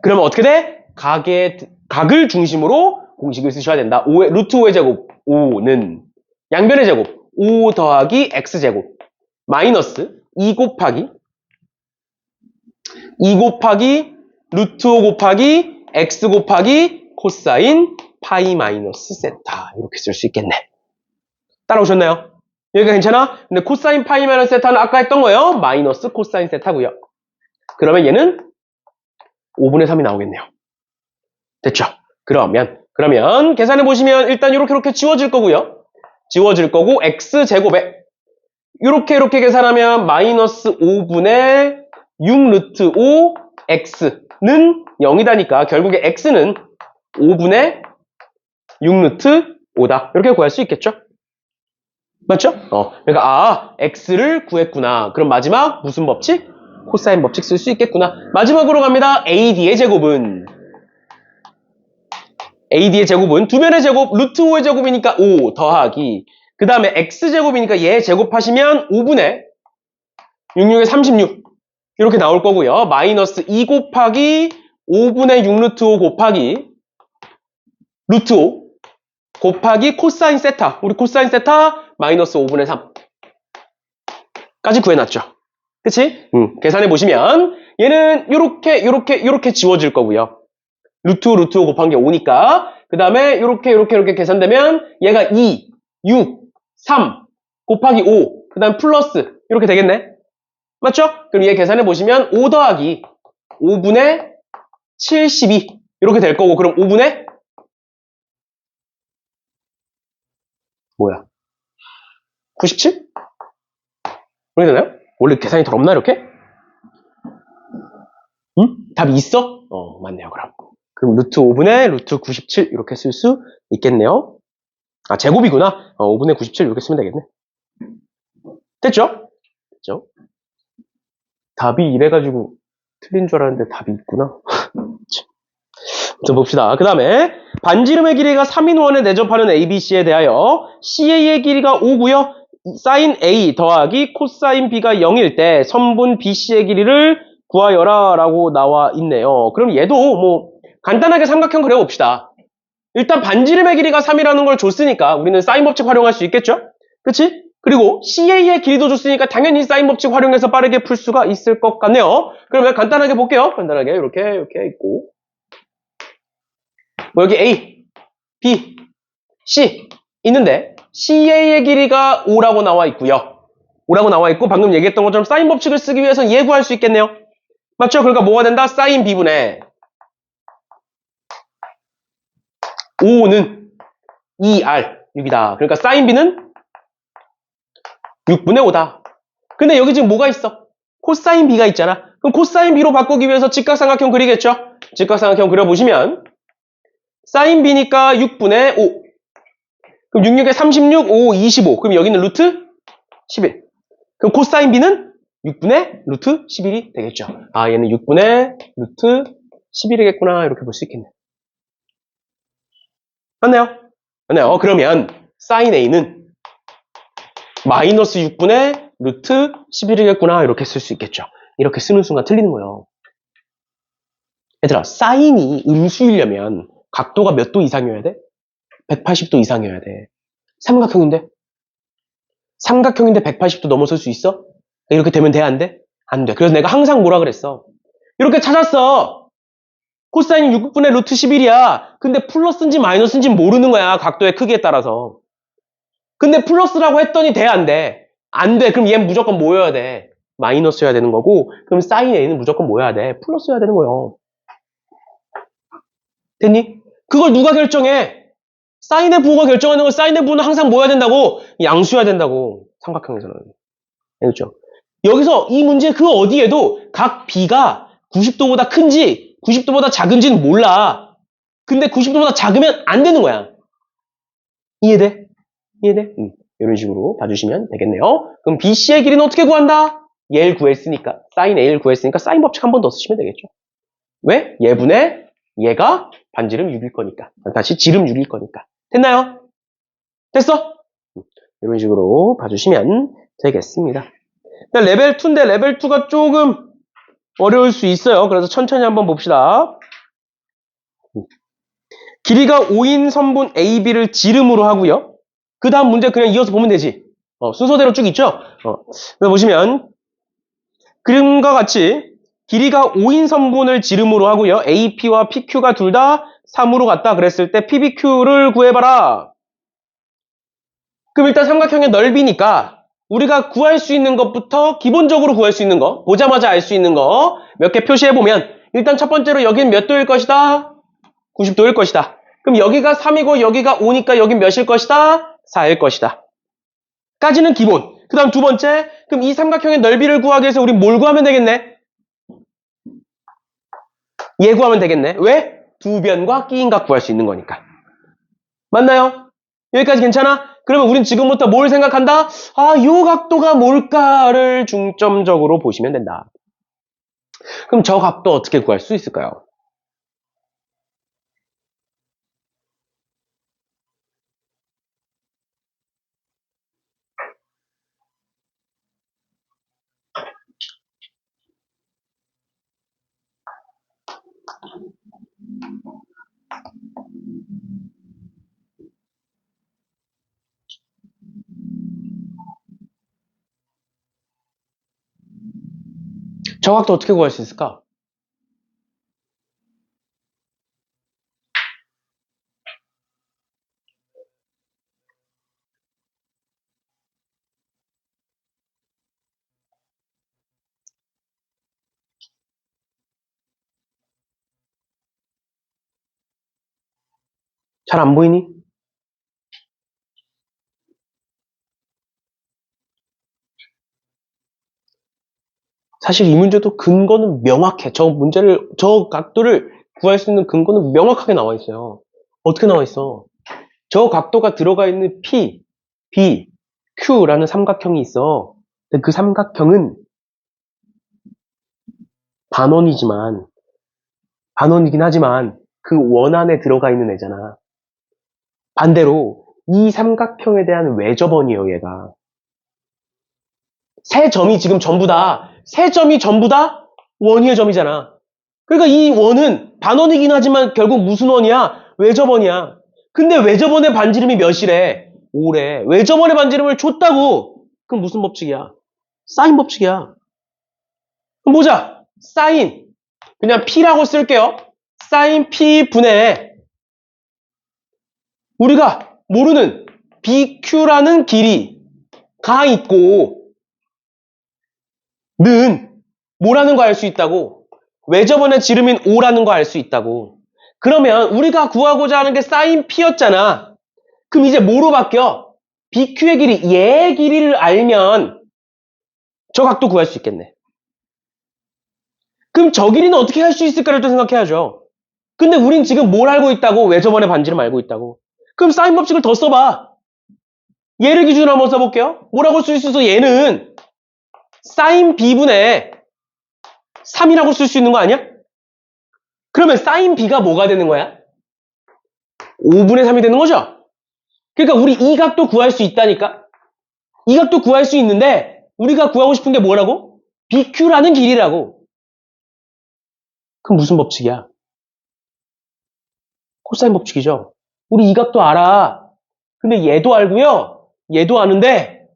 그러면 어떻게 돼? 각을 중심으로 공식을 쓰셔야 된다. 루트 5의 제곱 5는 양변의 제곱 5 더하기 x제곱 마이너스 2 곱하기 루트 5 곱하기 x 곱하기 코사인 파이 마이너스 세타 이렇게 쓸 수 있겠네. 따라오셨나요? 여기가 괜찮아? 근데 코사인 파이 마이너스 세타는 아까 했던 거예요. 마이너스 코사인 세타고요. 그러면 얘는 5분의 3이 나오겠네요. 됐죠? 그러면 계산해 보시면 일단 이렇게 지워질 거고요. x제곱에 이렇게 계산하면 마이너스 5분의 6 루트 5 x는 0이다니까 결국에 x는 5분의 6 루트 5다. 이렇게 구할 수 있겠죠? 맞죠? 그러니까 x를 구했구나. 그럼 마지막 무슨 법칙? 코사인 법칙 쓸 수 있겠구나. 마지막으로 갑니다. AD의 제곱은 두 면의 제곱, 루트 5의 제곱이니까 5 더하기. 그 다음에 x제곱이니까 얘 제곱하시면 5분의 66에 36. 이렇게 나올 거고요. 마이너스 2 곱하기 5분의 6 루트 5 곱하기 루트 5 곱하기 코사인 세타. 우리 코사인 세타 마이너스 5분의 3 까지 구해놨죠. 그치? 계산해 보시면 얘는 요렇게 지워질 거고요. 루트 5 곱한 게 5니까 그 다음에 요렇게 계산되면 얘가 2, 6, 3 곱하기 5 그 다음 플러스 이렇게 되겠네. 맞죠? 그럼 얘 계산해 보시면 5 더하기 5분의 72 이렇게 될 거고 그럼 5분의 뭐야? 97? 그렇게 되나요? 원래 계산이 더 없나 이렇게? 응? 답이 있어? 맞네요 그럼. 그럼 루트 5분의 루트 97 이렇게 쓸 수 있겠네요. 아 제곱이구나. 5분의 97 이렇게 쓰면 되겠네. 됐죠? 됐죠? 답이 이래가지고 틀린 줄 알았는데 답이 있구나. 좀 봅시다. 그 다음에 반지름의 길이가 3인원에 내접하는 ABC에 대하여 CA의 길이가 5고요. 사인 A 더하기 코사인 B가 0일 때 선분 BC의 길이를 구하여라 라고 나와 있네요. 그럼 얘도 뭐 간단하게 삼각형 그려봅시다. 일단 반지름의 길이가 3이라는 걸 줬으니까 우리는 사인 법칙 활용할 수 있겠죠? 그치? 그리고 CA의 길이도 줬으니까 당연히 사인 법칙 활용해서 빠르게 풀 수가 있을 것 같네요. 그러면 간단하게 볼게요. 간단하게 이렇게 있고 뭐 여기 A, B, C 있는데 CA의 길이가 5라고 나와 있고요. 5라고 나와 있고 방금 얘기했던 것처럼 사인 법칙을 쓰기 위해서는 얘 구할 수 있겠네요. 맞죠? 그러니까 뭐가 된다? 사인 B분의 5는 2R 6이다. 그러니까 사인 B는 6분의 5다. 근데 여기 지금 뭐가 있어? 코사인 B가 있잖아. 그럼 코사인 B로 바꾸기 위해서 직각삼각형 그리겠죠? 직각삼각형 그려보시면 사인 B니까 6분의 5. 그럼 66에 36, 5, 25. 그럼 여기는 루트 11. 그럼 코사인 B는 6분의 루트 11이 되겠죠. 아, 얘는 6분의 루트 11이겠구나. 이렇게 볼 수 있겠네. 맞나요? 맞나요? 그러면 사인 A는 마이너스 6분의 루트 11이겠구나. 이렇게 쓸 수 있겠죠. 이렇게 쓰는 순간 틀리는 거예요. 얘들아, 사인이 음수이려면 각도가 몇 도 이상이어야 돼? 180도 이상이어야 돼. 삼각형인데? 삼각형인데 180도 넘어설 수 있어? 이렇게 되면 돼? 안 돼? 안 돼. 그래서 내가 항상 뭐라 그랬어? 이렇게 찾았어. 코사인이 6분의 루트 11이야. 근데 플러스인지 마이너스인지 모르는 거야. 각도의 크기에 따라서. 근데 플러스라고 했더니 돼? 안 돼? 안 돼. 그럼 얘는 무조건 뭐여야 돼? 마이너스여야 되는 거고 그럼 사인 A는 무조건 뭐여야 돼? 플러스여야 되는 거예요. 됐니? 그걸 누가 결정해? 사인의 부호가 결정하는 걸 사인의 부호는 항상 뭐여야 된다고? 양수여야 된다고. 삼각형에서는. 알겠죠? 여기서 이 문제 그 어디에도 각 B가 90도보다 큰지 90도보다 작은지는 몰라. 근데 90도보다 작으면 안 되는 거야. 이해돼? 이해돼? 이런 식으로 봐주시면 되겠네요. 그럼 BC의 길이는 어떻게 구한다? 얘를 구했으니까 사인 A를 구했으니까 사인 법칙 한 번 더 쓰시면 되겠죠. 왜? 얘분의 얘가 반지름 6일 거니까. 다시 지름 6일 거니까. 됐나요? 됐어? 이런 식으로 봐주시면 되겠습니다. 레벨 2인데 레벨 2가 조금 어려울 수 있어요. 그래서 천천히 한번 봅시다. 길이가 5인 선분 AB를 지름으로 하고요. 그 다음 문제 그냥 이어서 보면 되지. 순서대로 쭉 있죠? 그래서 보시면 그림과 같이 길이가 5인 선분을 지름으로 하고요. AP와 PQ가 둘 다 3으로 같다 그랬을 때 PBQ를 구해봐라. 그럼 일단 삼각형의 넓이니까 우리가 구할 수 있는 것부터 기본적으로 구할 수 있는 거, 보자마자 알 수 있는 거 몇 개 표시해보면 일단 첫 번째로 여긴 몇 도일 것이다? 90도일 것이다. 그럼 여기가 3이고 여기가 5니까 여긴 몇일 것이다? 4일 것이다. 까지는 기본. 그 다음 두 번째, 그럼 이 삼각형의 넓이를 구하기 위해서 우리 뭘 구하면 되겠네? 얘 구하면 되겠네. 왜? 두 변과 끼인각 구할 수 있는 거니까. 맞나요? 여기까지 괜찮아? 그러면 우린 지금부터 뭘 생각한다? 아, 요 각도가 뭘까를 중점적으로 보시면 된다. 그럼 저 각도 어떻게 구할 수 있을까요? 저 각도 어떻게 구할 수 있을까? 잘 안 보이니? 사실 이 문제도 근거는 명확해. 저 각도를 구할 수 있는 근거는 명확하게 나와 있어요. 어떻게 나와 있어? 저 각도가 들어가 있는 P, B, Q라는 삼각형이 있어. 근데 그 삼각형은 반원이지만, 반원이긴 하지만 그 원 안에 들어가 있는 애잖아. 반대로 이 삼각형에 대한 외접원이에요, 얘가. 세 점이 전부 다 원위의 점이잖아. 그러니까 이 원은 반원이긴 하지만 결국 무슨 원이야? 외접원이야. 근데 외접원의 반지름이 몇이래? 5래. 외접원의 반지름을 줬다고. 그럼 무슨 법칙이야? 사인 법칙이야. 그럼 보자. 사인. 그냥 P라고 쓸게요. 사인 P 분의 우리가 모르는 BQ라는 길이가 있고 는 뭐라는 거 알 수 있다고. 외접원의 지름인 5라는 거 알 수 있다고. 그러면 우리가 구하고자 하는 게 사인 P였잖아. 그럼 이제 뭐로 바뀌어? BQ의 길이, 얘의 길이를 알면 저 각도 구할 수 있겠네. 그럼 저 길이는 어떻게 할 수 있을까를 또 생각해야죠. 근데 우린 지금 뭘 알고 있다고? 외접원의 반지름 알고 있다고. 그럼 사인 법칙을 더 써봐. 얘를 기준으로 한번 써볼게요. 뭐라고 쓸 수 있어? 얘는 사인 B분의 3이라고 쓸 수 있는 거 아니야? 그러면 사인 B가 뭐가 되는 거야? 5분의 3이 되는 거죠? 그러니까 우리 이 각도 구할 수 있다니까? 이 각도 구할 수 있는데 우리가 구하고 싶은 게 뭐라고? BQ라는 길이라고. 그럼 무슨 법칙이야? 코사인 법칙이죠. 우리 이 각도 알아. 근데 얘도 알고요. 얘도 아는데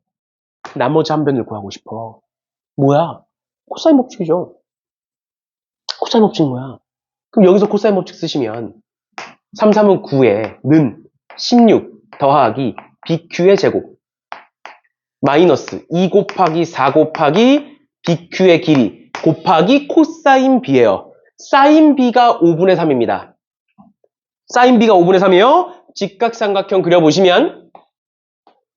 나머지 한 변을 구하고 싶어. 뭐야? 코사인 법칙이죠. 코사인 법칙은 뭐야? 그럼 여기서 코사인 법칙 쓰시면 3, 3은 9에 는 16 더하기 BQ의 제곱 마이너스 2 곱하기 4 곱하기 BQ의 길이 곱하기 코사인 B예요. 사인 B가 5분의 3입니다. 사인 B가 5분의 3이에요. 직각삼각형 그려보시면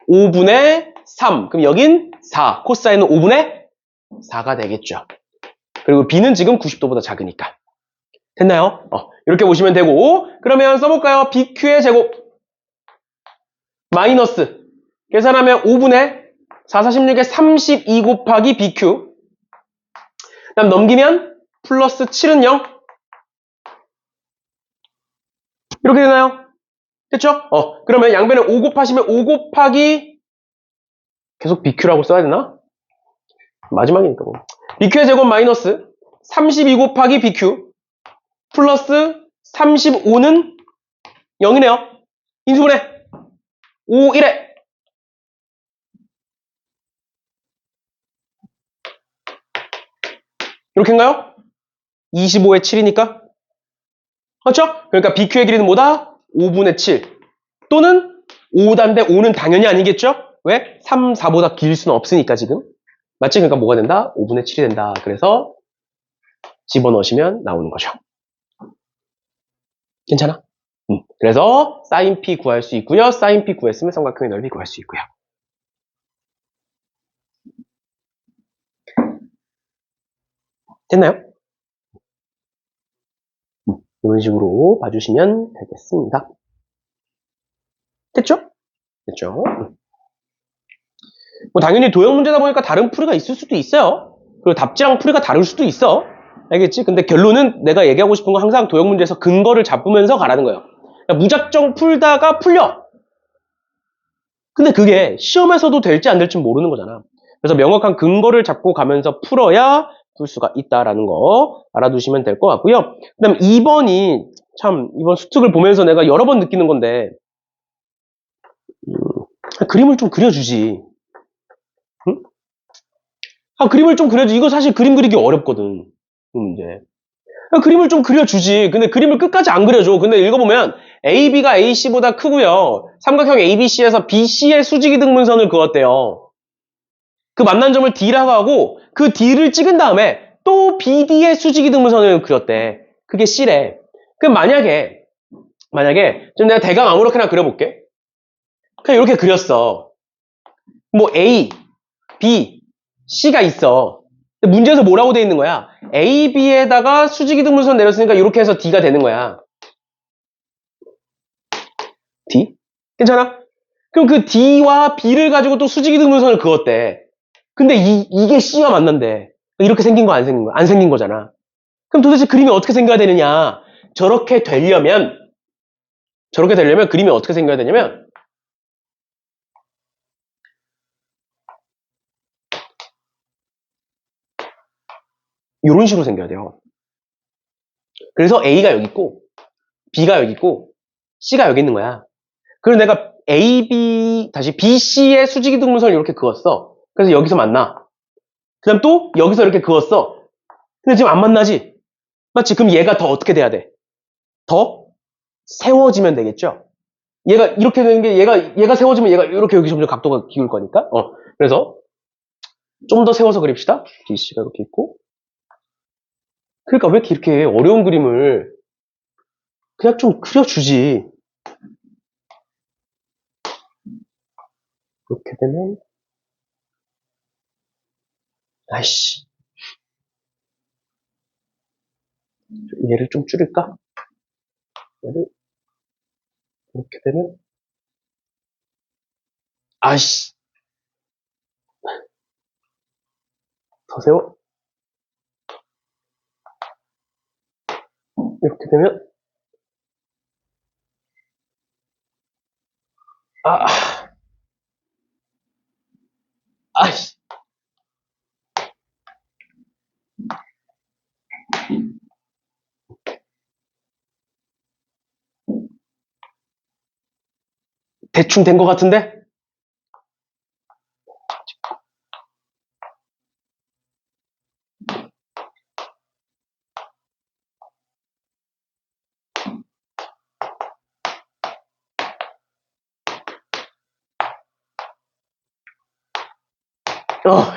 5분의 3. 그럼 여긴 4. 코사인은 5분의 4가 되겠죠. 그리고 B는 지금 90도보다 작으니까. 됐나요? 이렇게 보시면 되고 그러면 써볼까요? BQ의 제곱 마이너스 계산하면 5분의 4, 46에 32 곱하기 BQ 그 다음 넘기면 플러스 7은 0 이렇게 되나요? 됐죠? 그러면 양변에 5 곱하시면 5 곱하기 계속 BQ라고 써야 되나? 마지막이니까 뭐. BQ의 제곱 마이너스 32 곱하기 BQ 플러스 35는 0이네요. 인수분해 5, 1에 이렇게인가요? 25에 7이니까 그렇죠? 그러니까 BQ의 길이는 뭐다? 5분의 7 또는 5단데 5는 당연히 아니겠죠? 왜? 3, 4보다 길 수는 없으니까 지금 맞지? 그러니까 뭐가 된다? 5분의 7이 된다. 그래서 집어넣으시면 나오는 거죠. 괜찮아? 그래서 사인 P 구할 수 있고요. 사인 P 구했으면 삼각형의 넓이 구할 수 있고요. 됐나요? 이런 식으로 봐주시면 되겠습니다. 됐죠? 됐죠? 뭐 당연히 도형 문제다 보니까 다른 풀이가 있을 수도 있어요. 그리고 답지랑 풀이가 다를 수도 있어. 알겠지? 근데 결론은 내가 얘기하고 싶은 건 항상 도형 문제에서 근거를 잡으면서 가라는 거예요. 그러니까 무작정 풀다가 풀려. 근데 그게 시험에서도 될지 안 될지 모르는 거잖아. 그래서 명확한 근거를 잡고 가면서 풀어야 풀 수가 있다라는 거 알아두시면 될 것 같고요. 그 다음 2번이 참 이번 수특을 보면서 내가 여러 번 느끼는 건데 그림을 좀 그려주지. 응? 그림을 좀 그려주지. 이거 사실 그림 그리기 어렵거든. 이 문제. 그림을 좀 그려주지. 근데 그림을 끝까지 안 그려줘. 근데 읽어보면 AB가 AC보다 크고요. 삼각형 ABC에서 BC의 수직이등분선을 그었대요. 그 만난 점을 D라고 하고 그 D를 찍은 다음에 또 BD의 수직이등분선을 그렸대. 그게 C래. 그럼 만약에 좀 내가 대강 아무렇게나 그려볼게. 그냥 이렇게 그렸어. 뭐 A, B, C가 있어. 근데 문제에서 뭐라고 돼 있는 거야? A, B에다가 수직이등분선 내렸으니까 이렇게 해서 D가 되는 거야. D? 괜찮아? 그럼 그 D와 B를 가지고 또 수직이등분선을 그었대. 근데 이게 C와 만난대. 이렇게 생긴 거 안 생긴 거? 안 생긴 거잖아. 그럼 도대체 그림이 어떻게 생겨야 되느냐? 저렇게 되려면 그림이 어떻게 생겨야 되냐면 이런 식으로 생겨야 돼요. 그래서 A가 여기 있고 B가 여기 있고 C가 여기 있는 거야. 그래서 내가 다시 BC의 수직이등분선을 이렇게 그었어. 그래서 여기서 만나. 그 다음 또 여기서 이렇게 그었어. 근데 지금 안 만나지? 맞지? 그럼 얘가 더 어떻게 돼야 돼? 더 세워지면 되겠죠? 얘가 이렇게 되는 게 얘가 세워지면 얘가 이렇게 여기 점점 각도가 기울 거니까. 그래서 좀 더 세워서 그립시다. BC가 이렇게 있고. 그러니까 왜 이렇게 어려운 그림을 그냥 좀 그려주지. 이렇게 되면 아이씨. 얘를 좀 줄일까? 얘를 이렇게 되면 아이씨. 더 세워. 이렇게 되면 아, 아이씨. 대충 된 것 같은데?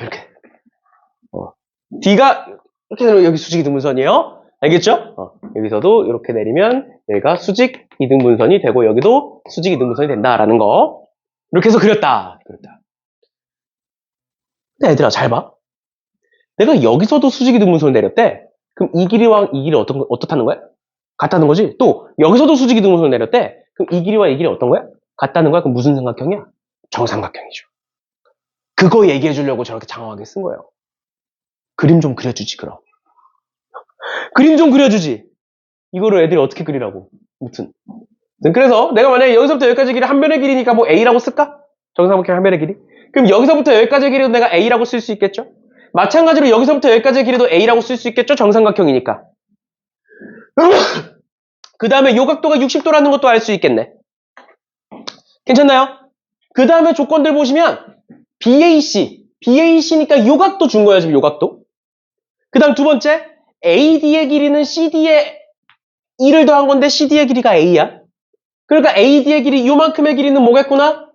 이렇게. D가 이렇게 되면 여기 수직 이등분선이에요. 알겠죠? 여기서도 이렇게 내리면 여기가 수직 이등분선이 되고 여기도 수직 이등분선이 된다라는 거. 이렇게 해서 그렸다. 근데 얘들아 잘 봐. 내가 여기서도 수직 이등분선을 내렸대. 그럼 이 길이와 이 길이 어떻다는 거야? 같다는 거지. 또 여기서도 수직 이등분선을 내렸대. 그럼 이 길이와 이 길이 어떤 거야? 같다는 거야? 그럼 무슨 삼각형이야? 정삼각형이죠. 그거 얘기해 주려고 저렇게 장황하게 쓴 거예요. 그림 좀 그려주지 그럼. 그림 좀 그려주지. 이거를 애들이 어떻게 그리라고. 무튼. 그래서 내가 만약에 여기서부터 여기까지 길이 한 변의 길이니까 뭐 A라고 쓸까? 정삼각형 한 변의 길이? 그럼 여기서부터 여기까지의 길이도 내가 A라고 쓸 수 있겠죠? 마찬가지로 여기서부터 여기까지의 길이도 A라고 쓸 수 있겠죠? 정삼각형이니까. 그 다음에 요 각도가 60도라는 것도 알 수 있겠네. 괜찮나요? 그 다음에 조건들 보시면 BAC니까 요 각도 준 거야 지금 요 각도. 그 다음 두 번째 AD의 길이는 CD의 2를 더한 건데 CD의 길이가 A야. 그러니까 AD의 길이 요만큼의 길이는 뭐겠구나?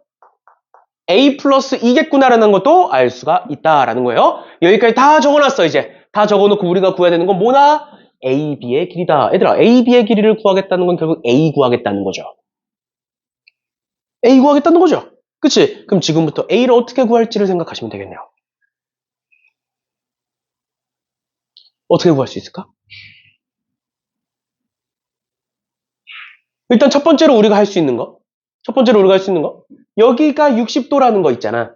A 플러스 2겠구나라는 것도 알 수가 있다라는 거예요. 여기까지 다 적어놨어 이제. 다 적어놓고 우리가 구해야 되는 건 뭐나? AB의 길이다. 얘들아 AB의 길이를 구하겠다는 건 결국 A 구하겠다는 거죠. A 구하겠다는 거죠. 그치? 그럼 지금부터 A를 어떻게 구할지를 생각하시면 되겠네요. 어떻게 구할 수 있을까? 일단 첫 번째로 우리가 할 수 있는 거. 여기가 60도라는 거 있잖아.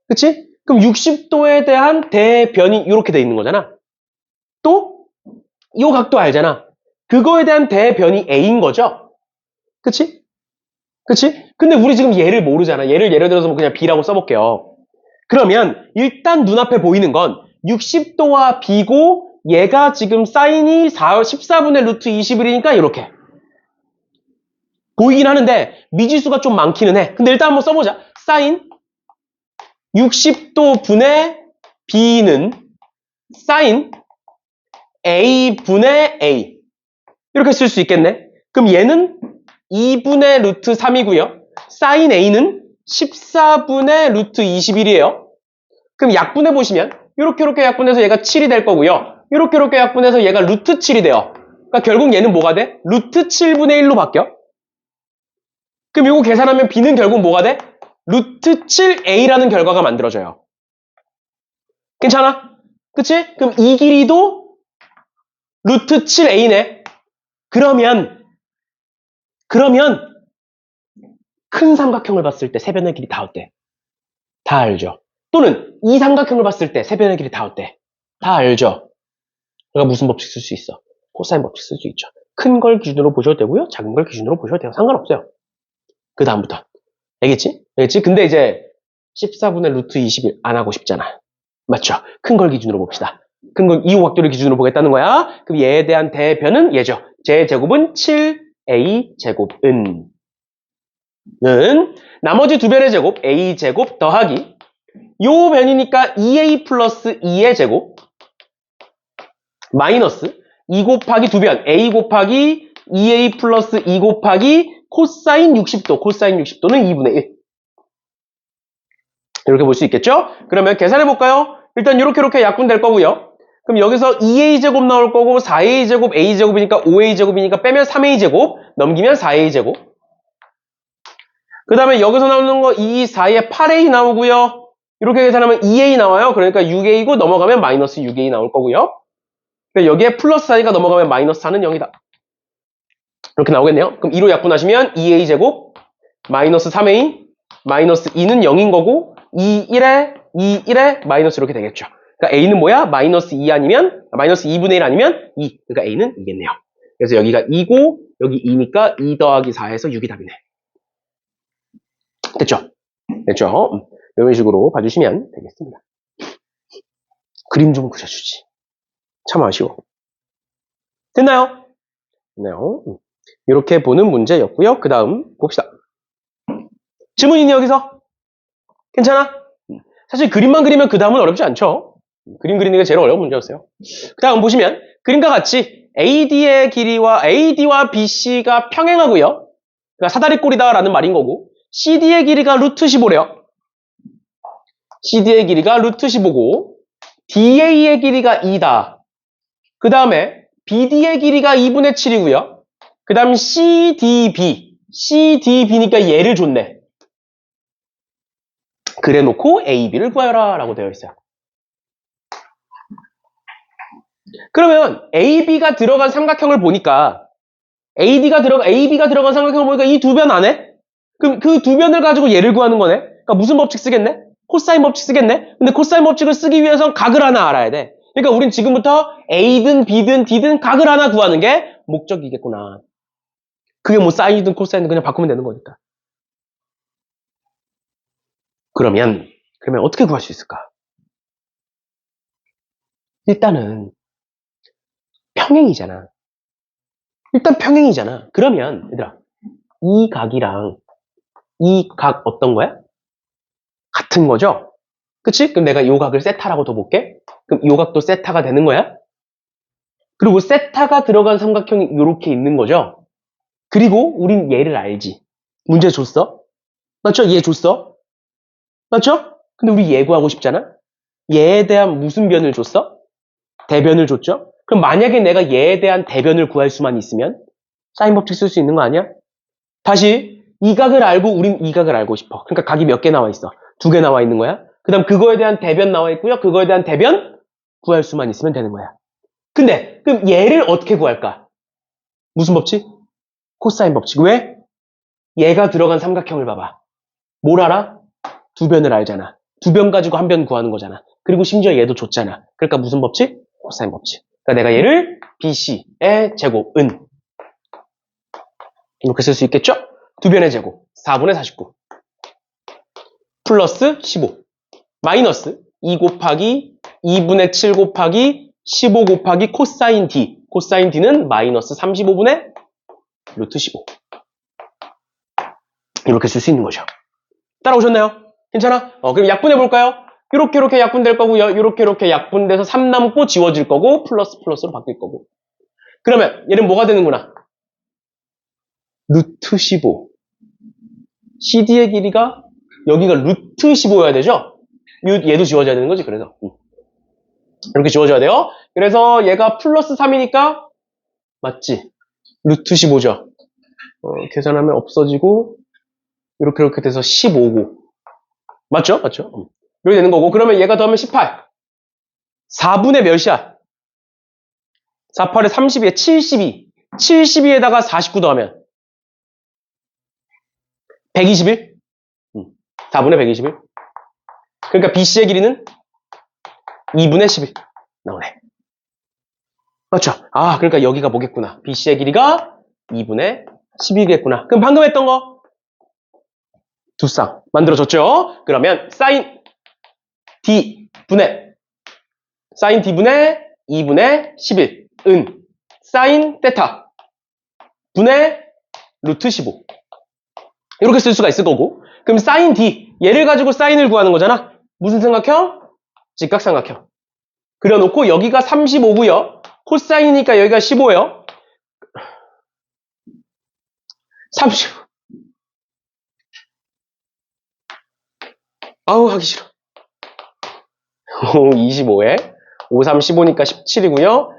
그치? 그럼 60도에 대한 대변이 이렇게 돼 있는 거잖아. 또, 이 각도 알잖아. 그거에 대한 대변이 A인 거죠? 그치? 그치? 근데 우리 지금 얘를 모르잖아. 얘를 예를 들어서 그냥 B라고 써볼게요. 그러면 일단 눈앞에 보이는 건 60도와 B고 얘가 지금 사인이 14분의 루트 21이니까 이렇게 보이긴 하는데 미지수가 좀 많기는 해. 근데 일단 한번 써보자. 사인 60도 분의 B는 사인 A분의 A 이렇게 쓸 수 있겠네. 그럼 얘는 2분의 루트 3이고요. 사인 A는 14분의 루트 21이에요. 그럼 약분해 보시면 이렇게 약분해서 얘가 7이 될 거고요. 이렇게 약분해서 얘가 루트 7이 돼요. 그러니까 결국 얘는 뭐가 돼? 루트 7분의 1로 바뀌어. 그럼 이거 계산하면 B는 결국 뭐가 돼? 루트 7A라는 결과가 만들어져요. 괜찮아? 그치? 그럼 이 길이도 루트 7A네. 그러면 큰 삼각형을 봤을 때 세변의 길이 다 어때? 다 알죠? 또는 이 삼각형을 봤을 때 세변의 길이 다 어때? 다 알죠? 내가 무슨 법칙 쓸 수 있어? 코사인 법칙 쓸 수 있죠. 큰 걸 기준으로 보셔도 되고요. 작은 걸 기준으로 보셔도 돼요. 상관없어요. 그 다음부터. 알겠지? 알겠지? 근데 이제 14분의 루트 21 안 하고 싶잖아. 맞죠? 큰 걸 기준으로 봅시다. 큰 걸 이호각도를 기준으로 보겠다는 거야. 그럼 얘에 대한 대변은 얘죠. 제제곱은 7a제곱은 나머지 두 변의 제곱 a제곱 더하기 요 변이니까 2a 플러스 2의 제곱 마이너스 2 곱하기 두 변 a 곱하기 2a 플러스 2 곱하기 코사인 60도 코사인 60도는 2분의 1 이렇게 볼 수 있겠죠? 그러면 계산해 볼까요? 일단 이렇게 약분될 거고요. 그럼 여기서 2a제곱 나올 거고 4a제곱 a제곱이니까 5a제곱이니까 빼면 3a제곱 넘기면 4a제곱 그 다음에 여기서 나오는 거 2, 4에 8a 나오고요. 이렇게 계산하면 2a 나와요. 그러니까 6a고 넘어가면 마이너스 6a 나올 거고요. 그러니까 여기에 플러스 4가 넘어가면 마이너스 4는 0이다. 이렇게 나오겠네요. 그럼 2로 약분하시면 2a제곱 마이너스 3a 마이너스 2는 0인 거고 2, 1에 마이너스 이렇게 되겠죠. 그러니까 a는 뭐야? 마이너스 2 아니면 마이너스 2분의 1 아니면 2. 그러니까 a는 2겠네요. 그래서 여기가 2고 여기 2니까 2 더하기 4에서 6이 답이네. 됐죠? 됐죠? 이런 식으로 봐주시면 되겠습니다. 그림 좀 그려주지. 참 아쉬워. 됐나요? 됐나요? 이렇게 보는 문제였고요. 그 다음 봅시다. 질문 있니 여기서? 괜찮아? 사실 그림만 그리면 그 다음은 어렵지 않죠? 그림 그리는 게 제일 어려운 문제였어요. 그 다음 보시면 그림과 같이 AD의 길이와 AD와 BC가 평행하고요. 그러니까 사다리꼴이다라는 말인 거고 CD의 길이가 루트 15래요. CD의 길이가 루트 15고 DA의 길이가 2다. 그 다음에 BD의 길이가 2분의 7이고요. 그 다음 CDB니까 얘를 줬네. 그래 놓고 AB를 구하여라 라고 되어 있어요. 그러면 AB가 들어간 삼각형을 보니까 AB가 들어간 삼각형을 보니까 이 두 변 안에 그럼 그 두 변을 가지고 얘를 구하는 거네. 그러니까 무슨 법칙 쓰겠네? 코사인 법칙 쓰겠네? 근데 코사인 법칙을 쓰기 위해선 각을 하나 알아야 돼. 그러니까 우린 지금부터 A든 B든 D든 각을 하나 구하는 게 목적이겠구나. 그게 뭐 사인이든 코사인이든 그냥 바꾸면 되는 거니까. 그러면 어떻게 구할 수 있을까? 일단은 평행이잖아. 일단 평행이잖아. 그러면 얘들아 이 각이랑 이 각 어떤 거야? 같은 거죠? 그치? 그럼 내가 요 각을 세타라고 둬볼게. 그럼 요 각도 세타가 되는 거야? 그리고 세타가 들어간 삼각형이 이렇게 있는 거죠? 그리고 우린 얘를 알지. 문제 줬어? 맞죠? 얘 줬어? 맞죠? 근데 우리 얘 구하고 싶잖아? 얘에 대한 무슨 변을 줬어? 대변을 줬죠? 그럼 만약에 내가 얘에 대한 대변을 구할 수만 있으면 사인 법칙 쓸 수 있는 거 아니야? 다시 이 각을 알고 우린 이 각을 알고 싶어. 그러니까 각이 몇 개 나와 있어? 2개 나와 있는 거야. 그 다음 그거에 대한 대변 나와 있고요. 그거에 대한 대변 구할 수만 있으면 되는 거야. 근데 그럼 얘를 어떻게 구할까? 무슨 법칙? 코사인 법칙. 왜? 얘가 들어간 삼각형을 봐봐. 뭘 알아? 두 변을 알잖아. 두 변 가지고 한 변 구하는 거잖아. 그리고 심지어 얘도 줬잖아. 그러니까 무슨 법칙? 코사인 법칙. 그러니까 내가 얘를 BC의 제곱은 이렇게 쓸 수 있겠죠? 두 변의 제곱 4분의 49 플러스 15 마이너스 2 곱하기 2분의 7 곱하기 15 곱하기 코사인 D. 코사인 D는 마이너스 35분의 루트 15. 이렇게 쓸 수 있는 거죠. 따라오셨나요? 괜찮아? 그럼 약분해볼까요? 이렇게 약분될 거고, 이렇게 약분돼서 3 남고 지워질 거고, 플러스로 바뀔 거고. 그러면 얘는 뭐가 되는구나? 루트 15. CD의 길이가, 여기가 루트 15여야 되죠? 얘도 지워져야 되는 거지, 그래서. 이렇게 지워져야 돼요. 그래서 얘가 플러스 3이니까, 맞지? 루트 15죠. 계산하면 없어지고, 이렇게 돼서 15고. 맞죠? 이렇게 되는 거고. 그러면 얘가 더하면 18. 4분의 몇이야? 4, 8에 32에 72. 72에다가 49 더하면 121? 4분의 121. 그러니까 BC의 길이는 2분의 11 나오네. 맞죠? 그러니까 여기가 뭐겠구나. BC의 길이가 2분의 11이겠구나. 그럼 방금 했던 거 두 쌍 만들어졌죠? 그러면 사인 D분의 2분의 11은 사인 테타 분의 루트 15 이렇게 쓸 수가 있을 거고. 그럼 사인 D 얘를 가지고 사인을 구하는 거잖아. 무슨 삼각형? 직각삼각형. 그려놓고 여기가 35고요. 코사인이니까 여기가 15예요. 30. 하기 싫어. 25에 5, 3, 15니까 17이고요.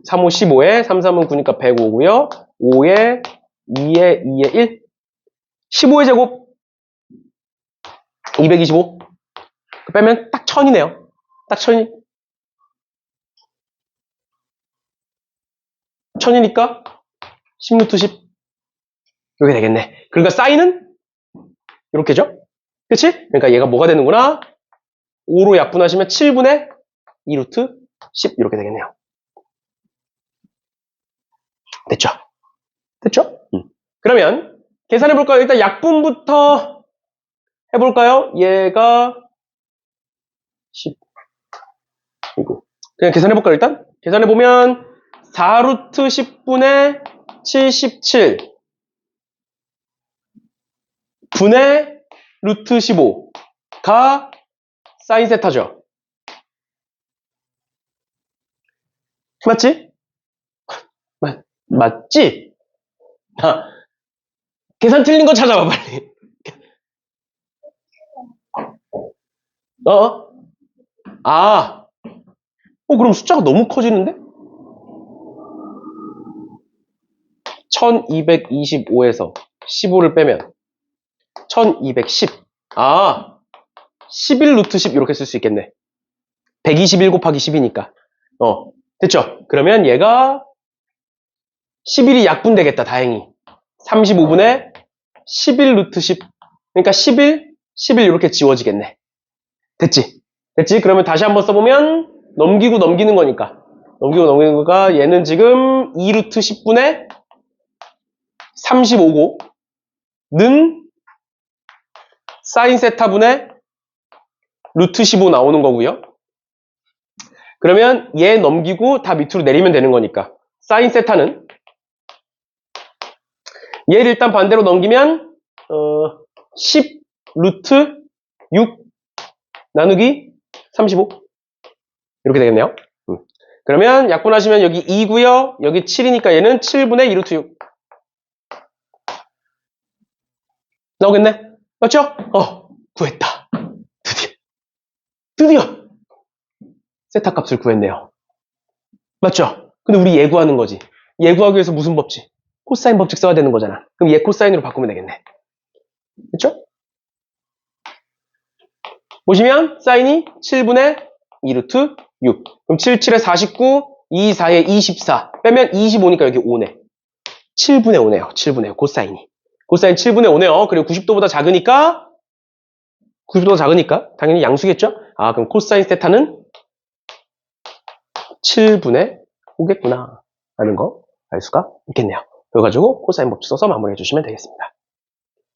3, 5, 15에 3, 3은 9니까 105고요. 5에 2에 2에 1. 15의 제곱 225. 빼면 딱 1000이네요. 딱 1000이니까 10루트 10. 이렇게 되겠네. 그러니까 사인은 이렇게죠? 그치? 그러니까 얘가 뭐가 되는구나? 5로 약분하시면 7분의 2루트 10 이렇게 되겠네요. 됐죠? 그러면 계산해볼까요? 일단 약분부터 해볼까요? 얘가 10 이거 그냥 계산해볼까요? 일단 계산해보면 4루트 10분의 77 분의 루트 15가 사인 세타죠. 맞지? 맞지? 계산 틀린 거 찾아봐 빨리. 그럼 숫자가 너무 커지는데? 1225에서 15를 빼면 1210. 11 루트 10 이렇게 쓸 수 있겠네. 121 곱하기 10이니까. 됐죠? 그러면 얘가 11이 약분되겠다, 다행히. 35분의 11 루트 10. 그러니까 11 이렇게 지워지겠네. 됐지? 그러면 다시 한번 써보면 넘기고 넘기는 거니까. 얘는 지금 2 루트 10분의 35고 는 사인 세타분의 루트 15 나오는 거고요. 그러면 얘 넘기고 다 밑으로 내리면 되는 거니까 사인 세타는 얘를 일단 반대로 넘기면 10 루트 6 나누기 35 이렇게 되겠네요. 그러면 약분하시면 여기 2고요. 여기 7이니까 얘는 7분의 2 루트 6 나오겠네. 맞죠? 구했다. 드디어 세타 값을 구했네요. 맞죠? 근데 우리 예구하는 거지. 예구하기 위해서 무슨 법칙? 코사인 법칙 써야 되는 거잖아. 그럼 얘 코사인으로 바꾸면 되겠네. 그쵸? 보시면 사인이 7분의 2 루트 6. 그럼 7, 7에 49, 2, 4에 24. 빼면 25니까 여기 5네. 7분의 5네요. 7분의 5. 코사인이. 코사인 7분의 5네요. 그리고 90도보다 작으니까 90도가 작으니까 당연히 양수겠죠? 아, 그럼 코사인 세타는 7분의 5겠구나 라는 거 알 수가 있겠네요. 그래가지고 코사인 법칙 써서 마무리해 주시면 되겠습니다.